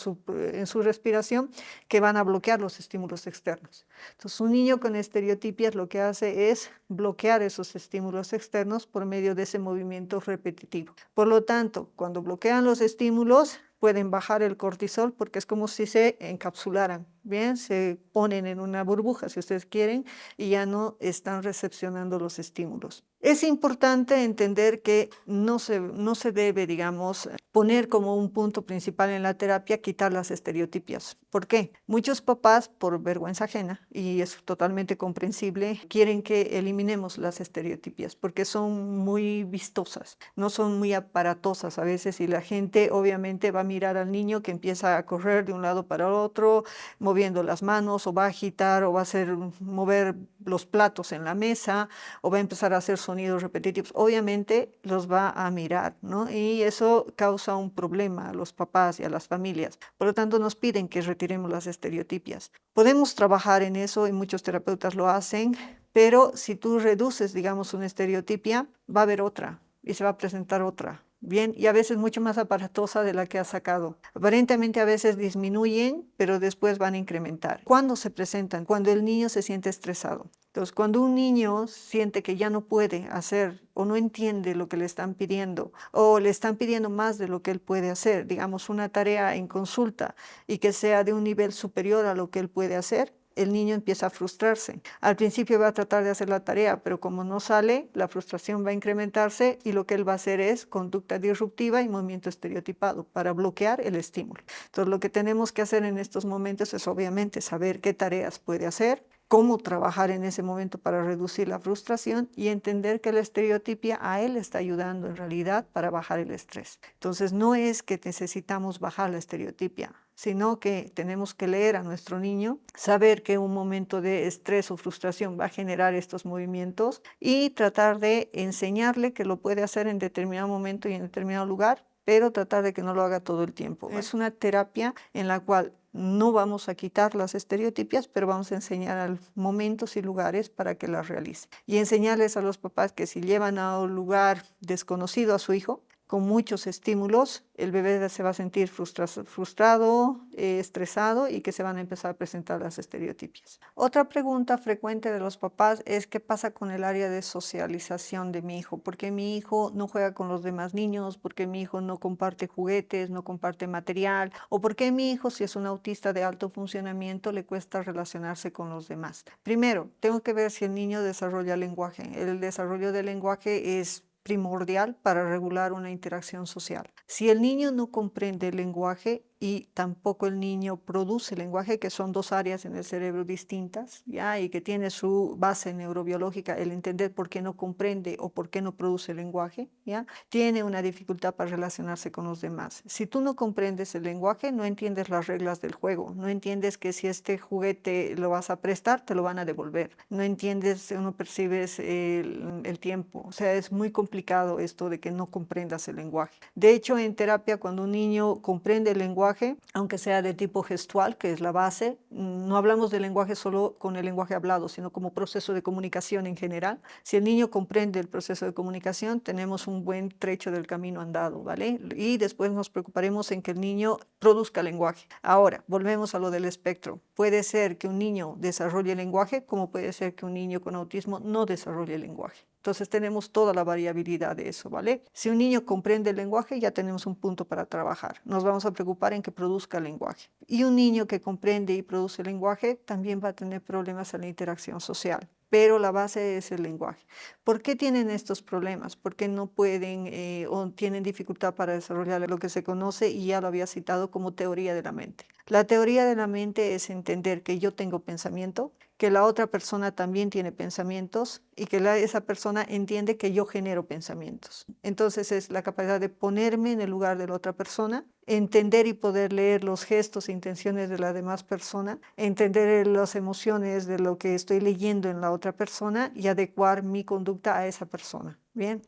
[SPEAKER 1] su respiración que van a bloquear los estímulos externos. Entonces, un niño con estereotipias lo que hace es bloquear esos estímulos externos por medio de ese movimiento repetitivo. Por lo tanto, cuando bloquean los estímulos, pueden bajar el cortisol porque es como si se encapsularan, bien, se ponen en una burbuja, si ustedes quieren, y ya no están recepcionando los estímulos. Es importante entender que no se debe, digamos, poner como un punto principal en la terapia quitar las estereotipias. ¿Por qué? Muchos papás, por vergüenza ajena, y es totalmente comprensible, quieren que eliminemos las estereotipias porque son muy vistosas, no son muy aparatosas a veces, y la gente obviamente va a mirar al niño que empieza a correr de un lado para otro, moviendo las manos, o va a agitar, o va a hacer mover los platos en la mesa, o va a empezar a hacer sonidos repetitivos. Obviamente los va a mirar, ¿no? Y eso causa un problema a los papás y a las familias. Por lo tanto, nos piden que retiremos las estereotipias. Podemos trabajar en eso y muchos terapeutas lo hacen, pero si tú reduces, digamos, una estereotipia, va a haber otra y se va a presentar otra. Bien, y a veces mucho más aparatosa de la que has sacado. Aparentemente a veces disminuyen, pero después van a incrementar. ¿Cuándo se presentan? Cuando el niño se siente estresado. Entonces, cuando un niño siente que ya no puede hacer o no entiende lo que le están pidiendo, o le están pidiendo más de lo que él puede hacer, digamos una tarea en consulta, y que sea de un nivel superior a lo que él puede hacer, el niño empieza a frustrarse. Al principio va a tratar de hacer la tarea, pero como no sale, la frustración va a incrementarse y lo que él va a hacer es conducta disruptiva y movimiento estereotipado para bloquear el estímulo. Entonces, lo que tenemos que hacer en estos momentos es obviamente saber qué tareas puede hacer, cómo trabajar en ese momento para reducir la frustración y entender que la estereotipia a él está ayudando en realidad para bajar el estrés. Entonces, no es que necesitamos bajar la estereotipia, sino que tenemos que leer a nuestro niño, saber que un momento de estrés o frustración va a generar estos movimientos y tratar de enseñarle que lo puede hacer en determinado momento y en determinado lugar, pero tratar de que no lo haga todo el tiempo. Es una terapia en la cual no vamos a quitar las estereotipias, pero vamos a enseñar momentos y lugares para que las realice. Y enseñarles a los papás que si llevan a un lugar desconocido a su hijo, con muchos estímulos, el bebé se va a sentir frustrado, estresado, y que se van a empezar a presentar las estereotipias. Otra pregunta frecuente de los papás es qué pasa con el área de socialización de mi hijo. ¿Por qué mi hijo no juega con los demás niños? ¿Por qué mi hijo no comparte juguetes, no comparte material? ¿O por qué mi hijo, si es un autista de alto funcionamiento, le cuesta relacionarse con los demás? Primero, tengo que ver si el niño desarrolla lenguaje. El desarrollo del lenguaje es primordial para regular una interacción social. Si el niño no comprende el lenguaje y tampoco el niño produce lenguaje, que son dos áreas en el cerebro distintas, ¿ya? Y que tiene su base neurobiológica, el entender por qué no comprende o por qué no produce lenguaje, ¿ya? Tiene una dificultad para relacionarse con los demás. Si tú no comprendes el lenguaje, no entiendes las reglas del juego, no entiendes que si este juguete lo vas a prestar, te lo van a devolver, no entiendes, no percibes el tiempo, o sea, es muy complicado esto de que no comprendas el lenguaje. De hecho, en terapia, cuando un niño comprende el lenguaje, aunque sea de tipo gestual, que es la base, no hablamos del lenguaje solo con el lenguaje hablado, sino como proceso de comunicación en general. Si el niño comprende el proceso de comunicación, tenemos un buen trecho del camino andado, ¿vale? Y después nos preocuparemos en que el niño produzca lenguaje. Ahora, volvemos a lo del espectro. Puede ser que un niño desarrolle el lenguaje, como puede ser que un niño con autismo no desarrolle el lenguaje. Entonces tenemos toda la variabilidad de eso, ¿vale? Si un niño comprende el lenguaje, ya tenemos un punto para trabajar. Nos vamos a preocupar en que produzca lenguaje. Y un niño que comprende y produce lenguaje también va a tener problemas en la interacción social, pero la base es el lenguaje. ¿Por qué tienen estos problemas? Porque no pueden o tienen dificultad para desarrollar lo que se conoce, y ya lo había citado, como teoría de la mente. La teoría de la mente es entender que yo tengo pensamiento, que la otra persona también tiene pensamientos y que esa persona entiende que yo genero pensamientos. Entonces es la capacidad de ponerme en el lugar de la otra persona, entender y poder leer los gestos e intenciones de la demás persona, entender las emociones de lo que estoy leyendo en la otra persona y adecuar mi conducta a esa persona. Bien,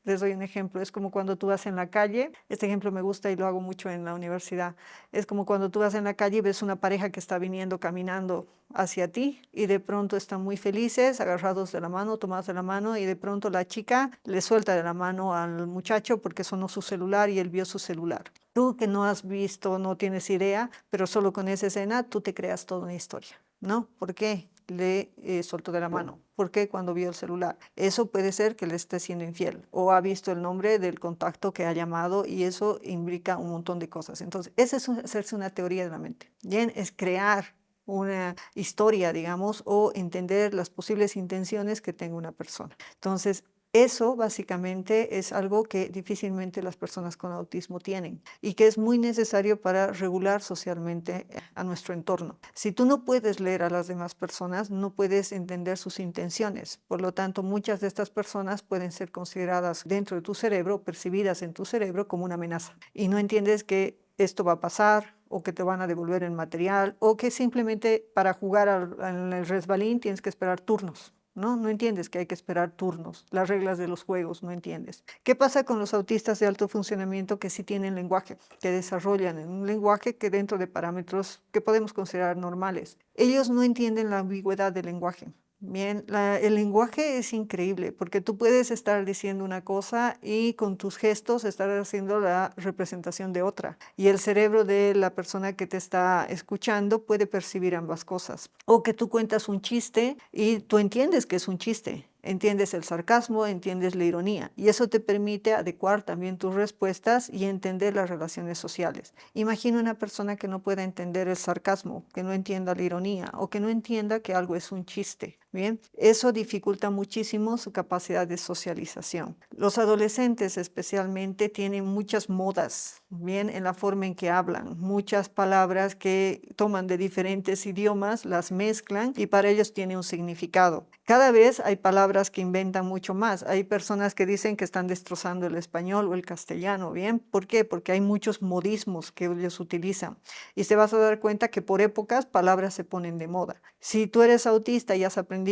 [SPEAKER 1] Les doy un ejemplo. Es como cuando tú vas en la calle. Este ejemplo me gusta y lo hago mucho en la universidad. Es como cuando tú vas en la calle y ves una pareja que está viniendo caminando hacia ti y de pronto están muy felices, agarrados de la mano, tomados de la mano y de pronto la chica le suelta de la mano al muchacho porque sonó su celular y él vio su celular. Tú que no has visto, no tienes idea, pero solo con esa escena tú te creas toda una historia, ¿no? ¿Por qué le soltó de la mano? ¿Por qué cuando vio el celular? Eso puede ser que le esté siendo infiel o ha visto el nombre del contacto que ha llamado y eso implica un montón de cosas. Entonces, esa es hacerse una teoría de la mente. Bien, es crear una historia, digamos, o entender las posibles intenciones que tenga una persona. Entonces, eso básicamente es algo que difícilmente las personas con autismo tienen y que es muy necesario para regular socialmente a nuestro entorno. Si tú no puedes leer a las demás personas, no puedes entender sus intenciones. Por lo tanto, muchas de estas personas pueden ser consideradas dentro de tu cerebro, percibidas en tu cerebro como una amenaza. Y no entiendes que esto va a pasar o que te van a devolver el material o que simplemente para jugar en el resbalín tienes que esperar turnos. ¿No? No entiendes que hay que esperar turnos, las reglas de los juegos, no entiendes. ¿Qué pasa con los autistas de alto funcionamiento que sí tienen lenguaje, que desarrollan en un lenguaje que dentro de parámetros que podemos considerar normales? Ellos no entienden la ambigüedad del lenguaje. Bien, el lenguaje es increíble porque tú puedes estar diciendo una cosa y con tus gestos estar haciendo la representación de otra. Y el cerebro de la persona que te está escuchando puede percibir ambas cosas. O que tú cuentas un chiste y tú entiendes que es un chiste. Entiendes el sarcasmo, entiendes la ironía y eso te permite adecuar también tus respuestas y entender las relaciones sociales. Imagina una persona que no pueda entender el sarcasmo, que no entienda la ironía o que no entienda que algo es un chiste. Bien, eso dificulta muchísimo su capacidad de socialización. Los adolescentes especialmente tienen muchas modas, bien, en la forma en que hablan, muchas palabras que toman de diferentes idiomas, las mezclan y para ellos tiene un significado. Cada vez hay palabras que inventan mucho más. Hay personas que dicen que están destrozando el español o el castellano, ¿bien? ¿Por qué? Porque hay muchos modismos que ellos utilizan. Y te vas a dar cuenta que por épocas palabras se ponen de moda. Si tú eres autista y has aprendido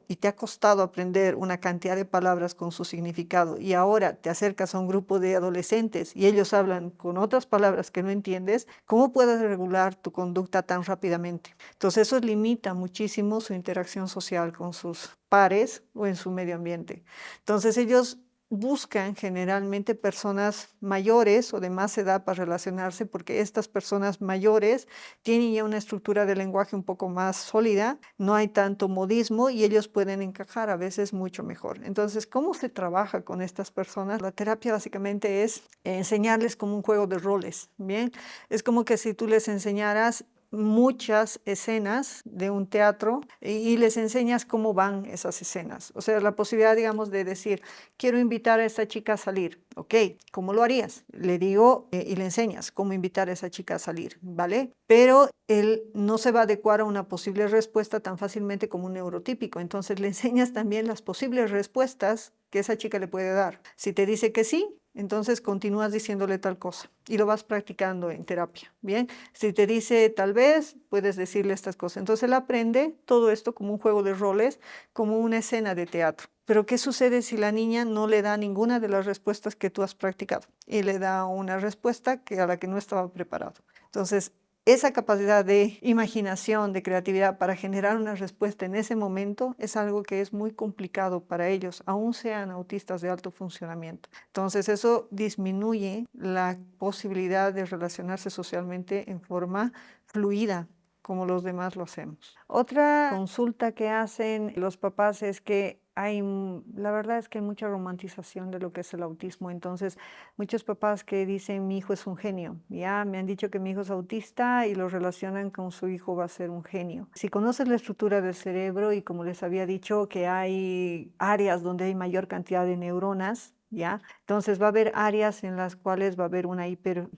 [SPEAKER 1] y te ha costado aprender una cantidad de palabras con su significado y ahora te acercas a un grupo de adolescentes y ellos hablan con otras palabras que no entiendes, ¿cómo puedes regular tu conducta tan rápidamente? Entonces eso limita muchísimo su interacción social con sus pares o en su medio ambiente. Entonces ellos buscan generalmente personas mayores o de más edad para relacionarse porque estas personas mayores tienen ya una estructura de lenguaje un poco más sólida, no hay tanto modismo y ellos pueden encajar a veces mucho mejor. Entonces, ¿cómo se trabaja con estas personas? La terapia básicamente es enseñarles como un juego de roles, ¿bien? Es como que si tú les enseñaras muchas escenas de un teatro y les enseñas cómo van esas escenas. O sea, la posibilidad, digamos, de decir, quiero invitar a esta chica a salir. Ok, ¿cómo lo harías? Le digo y le enseñas cómo invitar a esa chica a salir, ¿vale? Pero él no se va a adecuar a una posible respuesta tan fácilmente como un neurotípico. Entonces le enseñas también las posibles respuestas que esa chica le puede dar. Si te dice que sí, entonces continúas diciéndole tal cosa y lo vas practicando en terapia, ¿bien? Si te dice tal vez, puedes decirle estas cosas. Entonces él aprende todo esto como un juego de roles, como una escena de teatro. Pero ¿qué sucede si la niña no le da ninguna de las respuestas que tú has practicado y le da una respuesta a la que no estaba preparado? Entonces, esa capacidad de imaginación, de creatividad para generar una respuesta en ese momento es algo que es muy complicado para ellos, aun sean autistas de alto funcionamiento. Entonces eso disminuye la posibilidad de relacionarse socialmente en forma fluida como los demás lo hacemos. Otra consulta que hacen los papás es que la verdad es que hay mucha romantización de lo que es el autismo, entonces muchos papás que dicen mi hijo es un genio, ya me han dicho que mi hijo es autista y lo relacionan con su hijo va a ser un genio. Si conoces la estructura del cerebro y como les había dicho que hay áreas donde hay mayor cantidad de neuronas, ¿ya? Entonces va a haber áreas en las cuales va a haber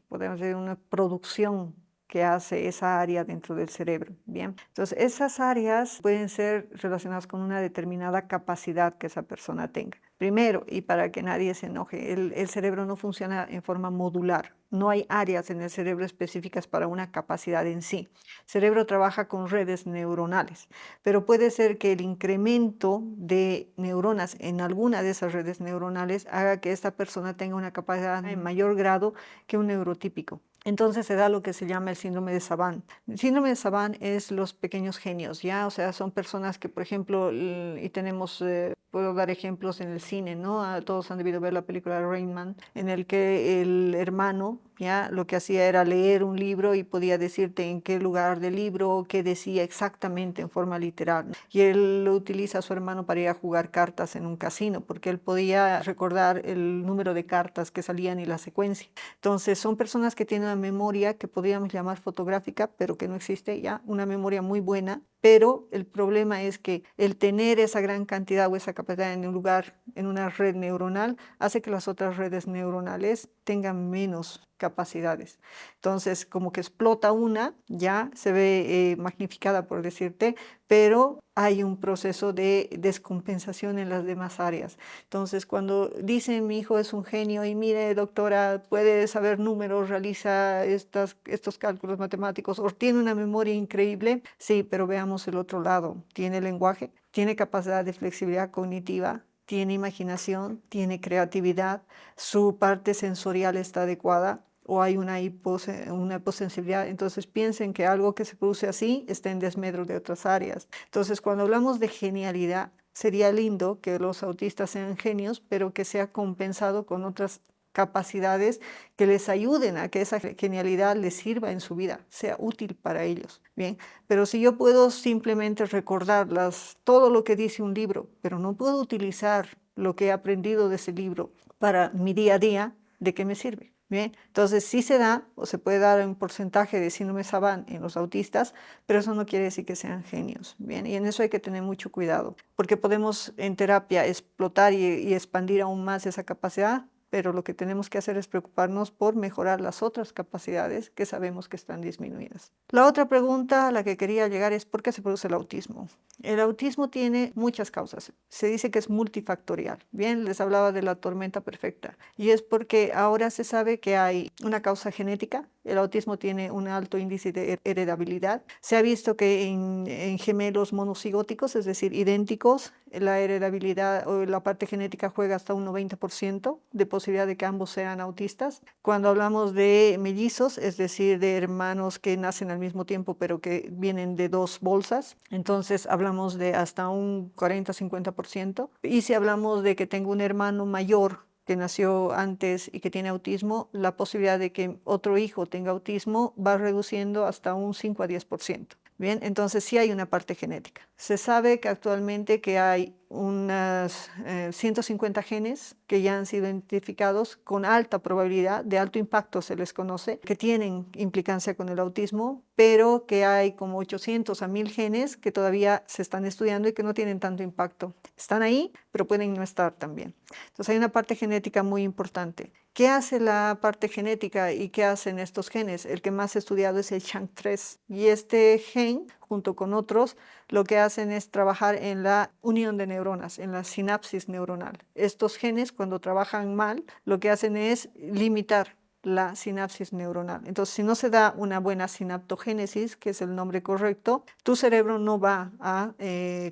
[SPEAKER 1] podemos decir, una producción que hace esa área dentro del cerebro, ¿bien? Entonces, esas áreas pueden ser relacionadas con una determinada capacidad que esa persona tenga. Primero, y para que nadie se enoje, el cerebro no funciona en forma modular. No hay áreas en el cerebro específicas para una capacidad en sí. El cerebro trabaja con redes neuronales, pero puede ser que el incremento de neuronas en alguna de esas redes neuronales haga que esta persona tenga una capacidad en mayor grado que un neurotípico. Entonces se da lo que se llama el síndrome de Savant. El síndrome de Savant es los pequeños genios, ¿ya? O sea, son personas que, por ejemplo, y tenemos, puedo dar ejemplos en el cine, ¿no? Todos han debido ver la película Rain Man, en el que el hermano, ¿ya? Lo que hacía era leer un libro y podía decirte en qué lugar del libro, qué decía exactamente en forma literal, ¿no? Y él utiliza a su hermano para ir a jugar cartas en un casino, porque él podía recordar el número de cartas que salían y la secuencia. Entonces, son personas que tienen una memoria que podríamos llamar fotográfica, pero que no existe ya, una memoria muy buena, pero el problema es que el tener esa gran cantidad o esa capacidad en un lugar, en una red neuronal, hace que las otras redes neuronales tengan menos capacidades. Entonces, como que explota una, ya se ve magnificada, por decirte, pero hay un proceso de descompensación en las demás áreas. Entonces, cuando dicen mi hijo es un genio y mire, doctora, puede saber números, realiza estos cálculos matemáticos o tiene una memoria increíble, sí, pero veamos el otro lado. ¿Tiene lenguaje? ¿Tiene capacidad de flexibilidad cognitiva? ¿Tiene imaginación? ¿Tiene creatividad? ¿Su parte sensorial está adecuada? ¿O hay una hiposensibilidad? Entonces piensen que algo que se produce así está en desmedro de otras áreas. Entonces, cuando hablamos de genialidad, sería lindo que los autistas sean genios, pero que sea compensado con otras capacidades que les ayuden a que esa genialidad les sirva en su vida, sea útil para ellos. Bien, pero si yo puedo simplemente recordarlas, todo lo que dice un libro, pero no puedo utilizar lo que he aprendido de ese libro para mi día a día, ¿de qué me sirve? Bien, entonces sí se da o se puede dar un porcentaje de síndrome Savant en los autistas, pero eso no quiere decir que sean genios. Bien, y en eso hay que tener mucho cuidado, porque podemos en terapia explotar y expandir aún más esa capacidad, pero lo que tenemos que hacer es preocuparnos por mejorar las otras capacidades que sabemos que están disminuidas. La otra pregunta a la que quería llegar es ¿por qué se produce el autismo? El autismo tiene muchas causas. Se dice que es multifactorial. Bien, les hablaba de la tormenta perfecta. Y es porque ahora se sabe que hay una causa genética. El autismo tiene un alto índice de heredabilidad. Se ha visto que en gemelos monocigóticos, es decir, idénticos, la heredabilidad o la parte genética juega hasta un 90% de posibilidad de que ambos sean autistas. Cuando hablamos de mellizos, es decir, de hermanos que nacen al mismo tiempo pero que vienen de dos bolsas, entonces hablamos de hasta un 40-50%. Y si hablamos de que tengo un hermano mayor que nació antes y que tiene autismo, la posibilidad de que otro hijo tenga autismo va reduciendo hasta un 5 a 10%. Bien, entonces sí hay una parte genética. Se sabe que actualmente que hay unas 150 genes que ya han sido identificados con alta probabilidad, de alto impacto se les conoce, que tienen implicancia con el autismo, pero que hay como 800 a 1000 genes que todavía se están estudiando y que no tienen tanto impacto. Están ahí, pero pueden no estar también. Entonces hay una parte genética muy importante. ¿Qué hace la parte genética y qué hacen estos genes? El que más estudiado es el SHANK3 y este gen, junto con otros, lo que hacen es trabajar en la unión de neuronas, en la sinapsis neuronal. Estos genes, cuando trabajan mal, lo que hacen es limitar la sinapsis neuronal. Entonces, si no se da una buena sinaptogénesis, que es el nombre correcto, tu cerebro no va a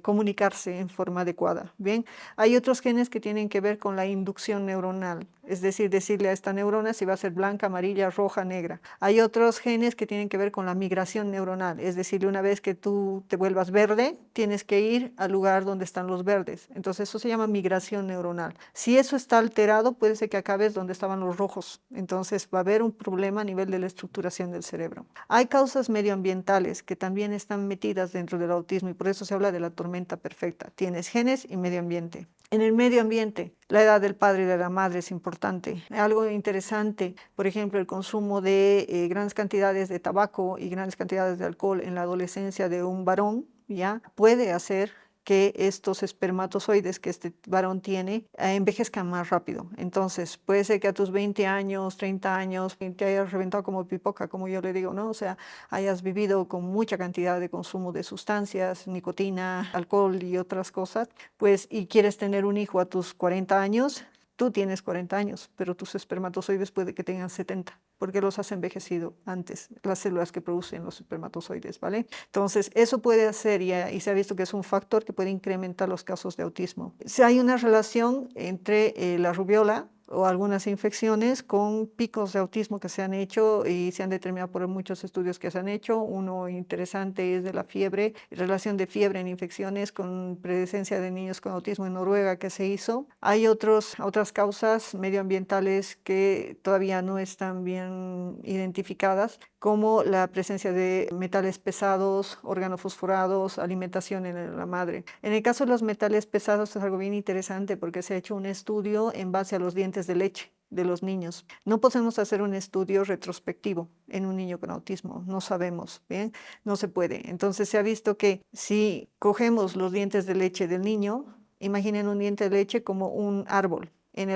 [SPEAKER 1] comunicarse en forma adecuada. Bien, hay otros genes que tienen que ver con la inducción neuronal, es decir, decirle a esta neurona si va a ser blanca, amarilla, roja, negra. Hay otros genes que tienen que ver con la migración neuronal, es decir, una vez que tú te vuelvas verde, tienes que ir al lugar donde están los verdes. Entonces, eso se llama migración neuronal. Si eso está alterado, puede ser que acabes donde estaban los rojos. Entonces, va a haber un problema a nivel de la estructuración del cerebro. Hay causas medioambientales que también están metidas dentro del autismo y por eso se habla de la tormenta perfecta. Tienes genes y medio ambiente. En el medio ambiente, la edad del padre y de la madre es importante. Algo interesante, por ejemplo, el consumo de grandes cantidades de tabaco y grandes cantidades de alcohol en la adolescencia de un varón, ya puede hacer que estos espermatozoides que este varón tiene envejezcan más rápido. Entonces, puede ser que a tus 20 años, 30 años, te hayas reventado como pipoca, como yo le digo, ¿no? O sea, hayas vivido con mucha cantidad de consumo de sustancias, nicotina, alcohol y otras cosas, pues, y quieres tener un hijo a tus 40 años, tú tienes 40 años, pero tus espermatozoides puede que tengan 70, porque los has envejecido antes, las células que producen los espermatozoides, ¿vale? Entonces, eso puede hacer, y se ha visto que es un factor que puede incrementar los casos de autismo. Si hay una relación entre la rubiola o algunas infecciones con picos de autismo que se han hecho y se han determinado por muchos estudios que se han hecho. Uno interesante es de la fiebre, relación de fiebre en infecciones con presencia de niños con autismo en Noruega que se hizo. Hay otras causas medioambientales que todavía no están bien identificadas, como la presencia de metales pesados, organofosforados, alimentación en la madre. En el caso de los metales pesados es algo bien interesante porque se ha hecho un estudio en base a los dientes de leche de los niños. No podemos hacer un estudio retrospectivo en un niño con autismo, no sabemos, ¿bien? No se puede. Entonces se ha visto que si cogemos los dientes de leche del niño, imaginen un diente de leche como un árbol. En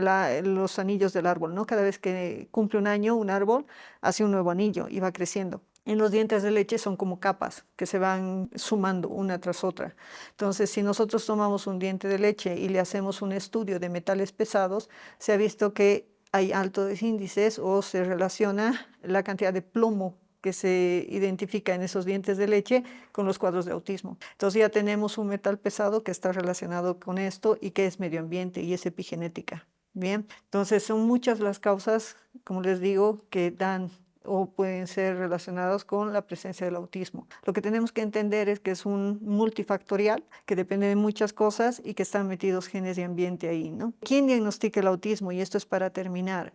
[SPEAKER 1] los anillos del árbol, ¿no? Cada vez que cumple un año, un árbol hace un nuevo anillo y va creciendo. En los dientes de leche son como capas que se van sumando una tras otra. Entonces, si nosotros tomamos un diente de leche y le hacemos un estudio de metales pesados, se ha visto que hay altos índices o se relaciona la cantidad de plomo que se identifica en esos dientes de leche con los cuadros de autismo. Entonces ya tenemos un metal pesado que está relacionado con esto y que es medio ambiente y es epigenética. Bien, entonces son muchas las causas, como les digo, que dan o pueden ser relacionados con la presencia del autismo. Lo que tenemos que entender es que es un multifactorial que depende de muchas cosas y que están metidos genes y ambiente ahí, ¿no? ¿Quién diagnostica el autismo? Y esto es para terminar.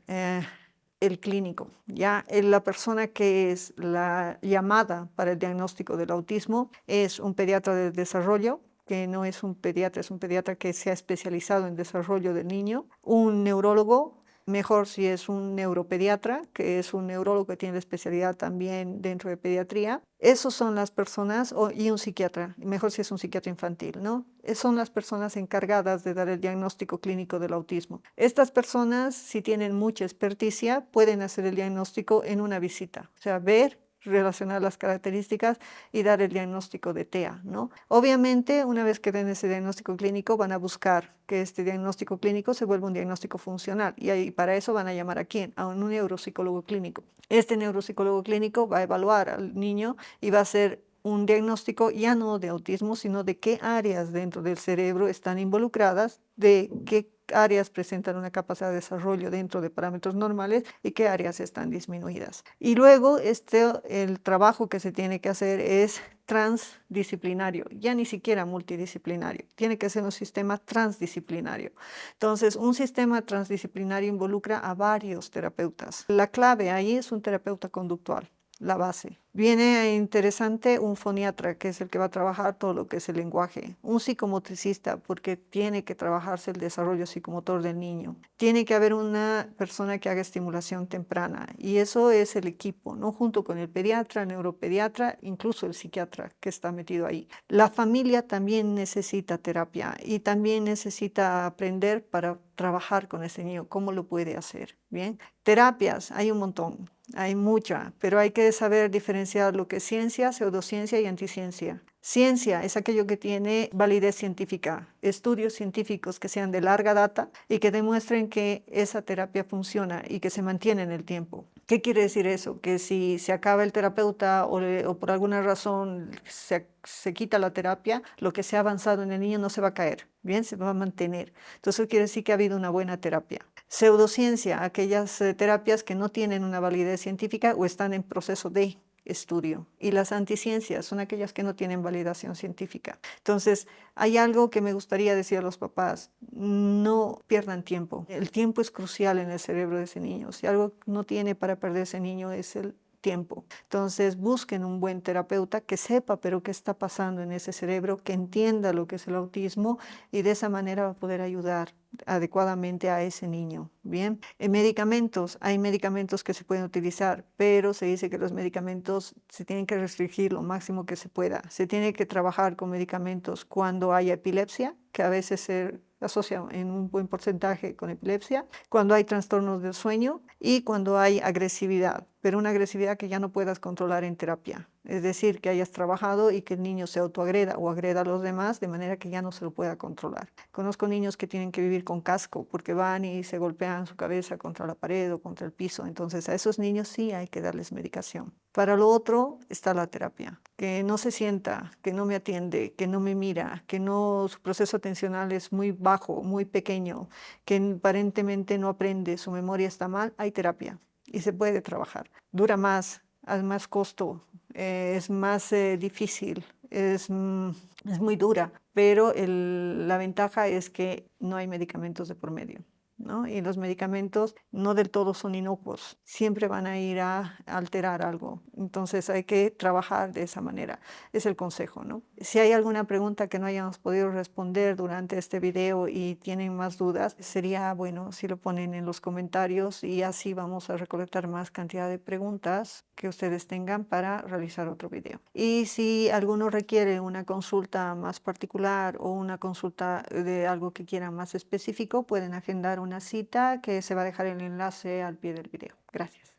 [SPEAKER 1] El clínico, ya la persona que es la llamada para el diagnóstico del autismo es un pediatra del desarrollo, que no es un pediatra, es un pediatra que se ha especializado en desarrollo del niño, un neurólogo, mejor si es un neuropediatra, que es un neurólogo que tiene la especialidad también dentro de pediatría. Esos son las personas, y un psiquiatra, mejor si es un psiquiatra infantil, ¿no? Son las personas encargadas de dar el diagnóstico clínico del autismo. Estas personas, si tienen mucha experticia, pueden hacer el diagnóstico en una visita, o sea, ver, relacionar las características y dar el diagnóstico de TEA, ¿no? Obviamente, una vez que den ese diagnóstico clínico, van a buscar que este diagnóstico clínico se vuelva un diagnóstico funcional y ahí, para eso van a llamar ¿a quién? A un neuropsicólogo clínico. Este neuropsicólogo clínico va a evaluar al niño y va a hacer un diagnóstico ya no de autismo, sino de qué áreas dentro del cerebro están involucradas, de qué áreas presentan una capacidad de desarrollo dentro de parámetros normales y qué áreas están disminuidas. Y luego el trabajo que se tiene que hacer es transdisciplinario, ya ni siquiera multidisciplinario, tiene que ser un sistema transdisciplinario. Entonces, un sistema transdisciplinario involucra a varios terapeutas. La clave ahí es un terapeuta conductual, la base. Viene interesante un foniatra, que es el que va a trabajar todo lo que es el lenguaje, un psicomotricista, porque tiene que trabajarse el desarrollo psicomotor del niño. Tiene que haber una persona que haga estimulación temprana, y eso es el equipo, ¿no? Junto con el pediatra, el neuropediatra, incluso el psiquiatra que está metido ahí. La familia también necesita terapia y también necesita aprender para trabajar con ese niño, cómo lo puede hacer, ¿bien? Terapias, hay un montón. Hay mucha, pero hay que saber diferenciar lo que es ciencia, pseudociencia y anticiencia. Ciencia es aquello que tiene validez científica, estudios científicos que sean de larga data y que demuestren que esa terapia funciona y que se mantiene en el tiempo. ¿Qué quiere decir eso? Que si se acaba el terapeuta o por alguna razón se quita la terapia, lo que se ha avanzado en el niño no se va a caer, bien, se va a mantener. Entonces quiere decir que ha habido una buena terapia. Pseudociencia, aquellas terapias que no tienen una validez científica o están en proceso de estudio. Y las anticiencias son aquellas que no tienen validación científica. Entonces, hay algo que me gustaría decir a los papás: no pierdan tiempo. El tiempo es crucial en el cerebro de ese niño. Si algo no tiene para perder ese niño es el tiempo. Entonces, busquen un buen terapeuta que sepa pero qué está pasando en ese cerebro, que entienda lo que es el autismo, y de esa manera va a poder ayudar adecuadamente a ese niño. Bien, en medicamentos, hay medicamentos que se pueden utilizar, pero se dice que los medicamentos se tienen que restringir lo máximo que se pueda. Se tiene que trabajar con medicamentos cuando hay epilepsia, que a veces se asocia en un buen porcentaje con epilepsia, cuando hay trastornos del sueño y cuando hay agresividad, pero una agresividad que ya no puedas controlar en terapia. Es decir, que hayas trabajado y que el niño se autoagreda o agreda a los demás de manera que ya no se lo pueda controlar. Conozco niños que tienen que vivir con casco porque van y se golpean su cabeza contra la pared o contra el piso. Entonces a esos niños sí hay que darles medicación. Para lo otro está la terapia. Que no se sienta, que no me atiende, que no me mira, que no, su proceso atencional es muy bajo, muy pequeño, que aparentemente no aprende, su memoria está mal, hay terapia y se puede trabajar. Dura más, hay más costo, es más difícil, es muy dura, pero la ventaja es que no hay medicamentos de por medio, ¿no? Y los medicamentos no del todo son inocuos, siempre van a ir a alterar algo. Entonces hay que trabajar de esa manera. Es el consejo, ¿no? Si hay alguna pregunta que no hayamos podido responder durante este video y tienen más dudas, sería bueno si lo ponen en los comentarios y así vamos a recolectar más cantidad de preguntas que ustedes tengan para realizar otro video. Y si alguno requiere una consulta más particular o una consulta de algo que quieran más específico, pueden agendar una cita que se va a dejar el enlace al pie del video. Gracias.